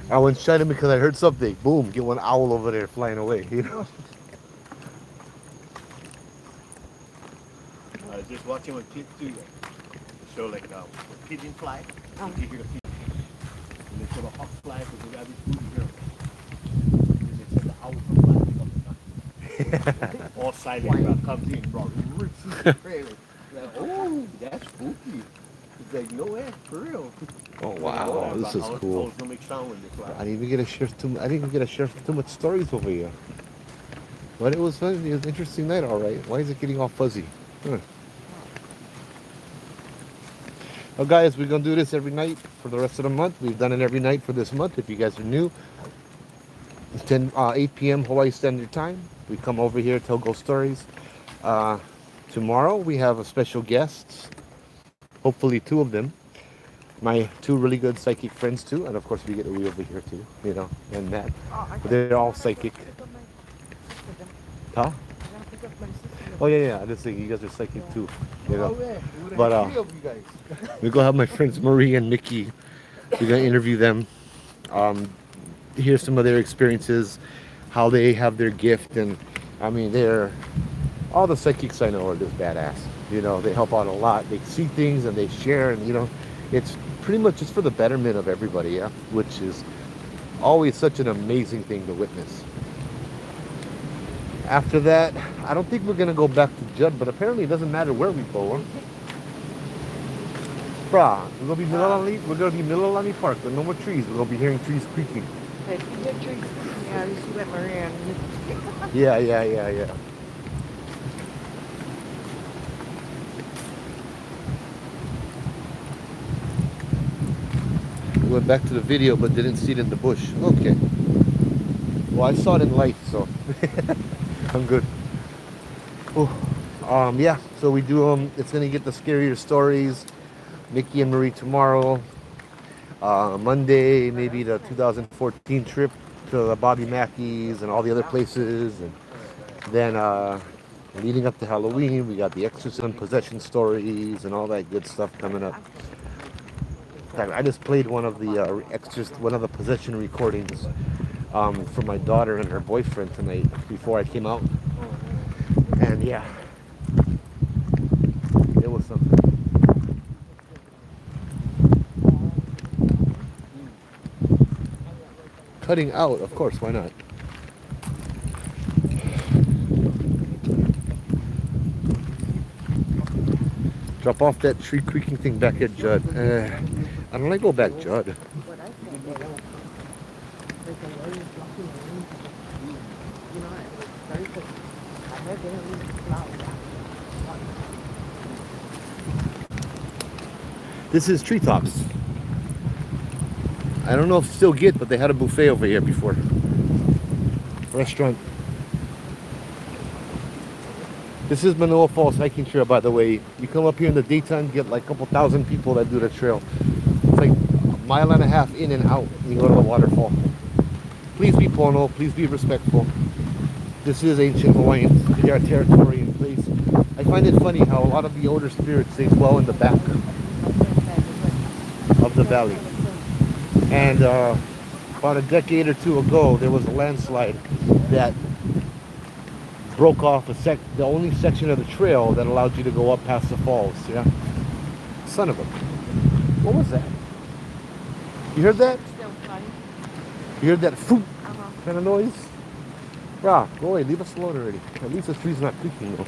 I went shouting because I heard something. Boom, get one owl over there flying away. You know? I was just watching one clip too. Show like a pigeon fly. Oh. You hear the pigeon. And they show the hawk fly because they got this food here. And they said the owl fly. All silent, bro. Comes in, bro. Like, oh, that's spooky. It's like, no way, for real. Oh wow, this is cool. Owls don't make sound when they fly. I didn't even get to share too much stories over here. But it was fun. It was an interesting night, all right. Why is it getting all fuzzy? Huh. Well, guys, we're gonna do this every night for the rest of the month. We've done it every night for this month. If you guys are new, 8 p.m. Hawaii Standard Time. We come over here, tell ghost stories. Tomorrow we have a special guests. Hopefully 2 of them. My 2 really good psychic friends too, and of course we get Uri over here too, you know, and Matt. But they're all psychic. Huh? Oh yeah, I just think you guys are psychic too, you know. But we're gonna have my friends Marie and Nikki. We're gonna interview them, hear some of their experiences, how they have their gift, and I mean all the psychics I know are just badass. You know, they help out a lot. They see things and they share, and you know, it's pretty much just for the betterment of everybody, yeah, which is always such an amazing thing to witness. After that, I don't think we're gonna go back to Judd, but apparently it doesn't matter where we go. Huh? Brah, we're gonna be Mililani Park. There's no more trees. We're gonna be hearing trees creaking. Hey, you hear trees? Yeah, you see that Marianne. Yeah. We went back to the video but didn't see it in the bush. Okay. Well, I saw it in life, so I'm good. Oh, yeah, so we do it's gonna get the scarier stories. Mickey and Marie tomorrow. Monday, maybe the 2014 trip to the Bobby Mackey's and all the other places, and then leading up to Halloween, we got the exorcism possession stories and all that good stuff coming up. I just played one of the possession recordings for my daughter and her boyfriend tonight before I came out, and yeah, it was something. Cutting out, of course, why not? Drop off that tree creaking thing back at Judd. I don't like go back Judd. This is Treetops. I don't know if still get, but they had a buffet over here before. Restaurant. This is Manoa Falls hiking trail, by the way. You come up here in the daytime, get like a couple thousand people that do the trail. It's like a mile and a half in and out. You go to the waterfall. Please be pono. Please be respectful. This is ancient Hawaiian. They are territory in place. I find it funny how a lot of the older spirits they dwell in the back of the valley. And about a decade or 2 ago, there was a landslide that broke off the only section of the trail that allowed you to go up past the falls. Yeah, son of a. What was that? You heard that? Still funny. You heard that foop kind of noise? Brah, go away. Leave us alone already. At least the tree's not creaking though.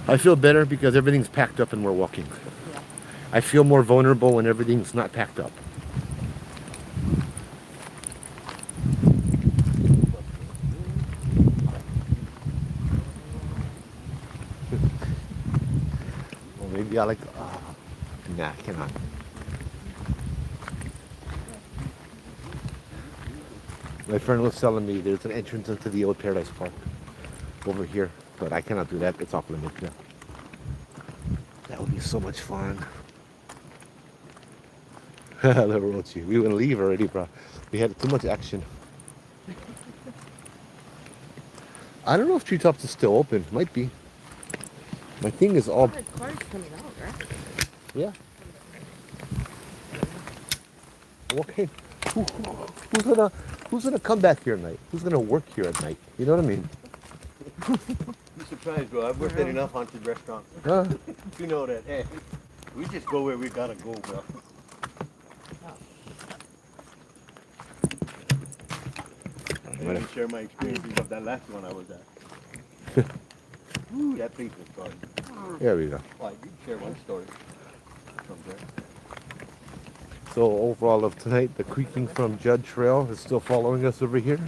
I feel better because everything's packed up and we're walking. Yeah. I feel more vulnerable when everything's not packed up. Well, maybe I like. Nah, I cannot. My friend was telling me there's an entrance into the old Paradise Park over here. but I cannot do that. It's off limits. Yeah. That would be so much fun. Little Rochi. We would leave already, bro. We had too much action. I don't know if Treetops is still open. Might be. My thing is all. Cars coming out, right? Yeah. Okay. Who's gonna come back here at night? Who's gonna work here at night? You know what I mean? You're surprised, bro. I've worked at enough haunted restaurants. Huh? You know that. Hey, we just go where we gotta go, bro. I Right. can share my experiences of that last one I was at. Ooh, that place was fun. There we go. Oh, I did share one story from there. So overall of tonight, the creaking from Judd Trail is still following us over here.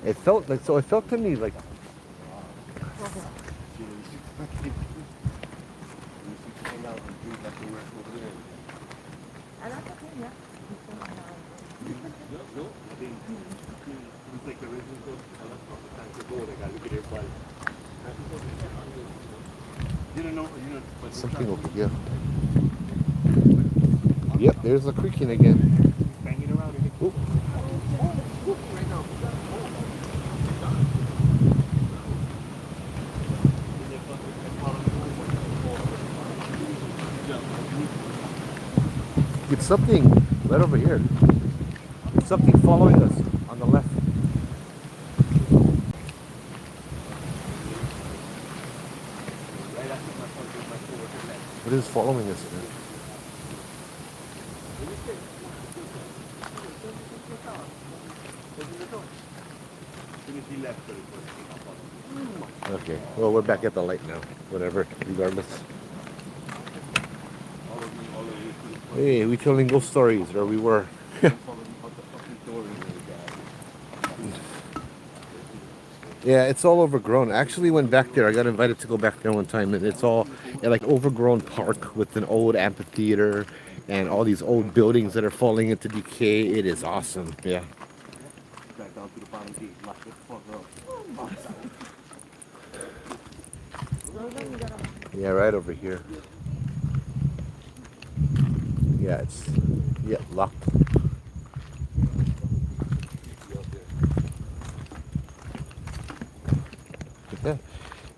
It felt like so. It felt to me like something over here. Yep, there's the creaking again. Oop. It's something right over here. It's something following us on the left. What is following us, man? Okay, well, we're back at the light now. Whatever, regardless. Hey, we telling ghost stories, or we were. Yeah, it's all overgrown. I actually went back there. I got invited to go back there one time, and it's all like overgrown park with an old amphitheater and all these old buildings that are falling into decay. It is awesome. Yeah. Yeah, right over here. Yeah, it's locked. Yeah.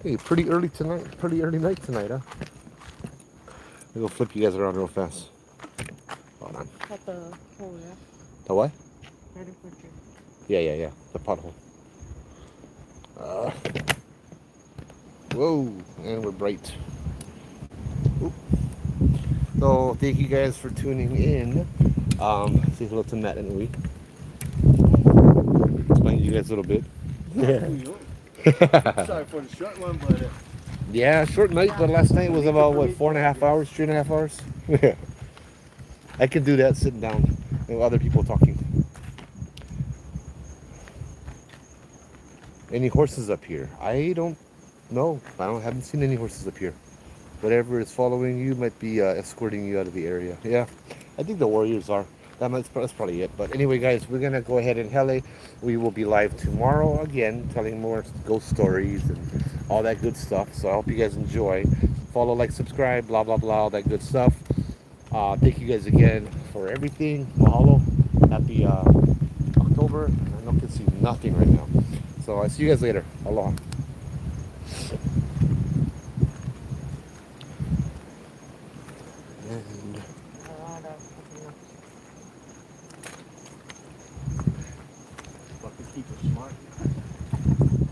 Hey, pretty early tonight. Pretty early night tonight, huh? I'm gonna flip you guys around real fast. Hold on. At the hole, yeah. The what? Right in front of you. Yeah. The pothole. Whoa, and we're bright. Oop. So thank you guys for tuning in. Say hello to Matt and Louie. Explain to you guys a little bit. Sorry for the short one, but Yeah, short night, but last night was about what, 4.5 hours, 3.5 hours? Yeah. I can do that sitting down with other people talking. Any horses up here? I don't know. Haven't seen any horses up here. Whatever is following you might be escorting you out of the area. Yeah, I think the warriors are. That's probably it. But anyway, guys, we're gonna go ahead and helle. We will be live tomorrow again, telling more ghost stories and all that good stuff. So I hope you guys enjoy. Follow, like, subscribe, blah blah blah, all that good stuff. Thank you guys again for everything. Mahalo. Happy October. I can see nothing right now. So I'll see you guys later. Aloha. And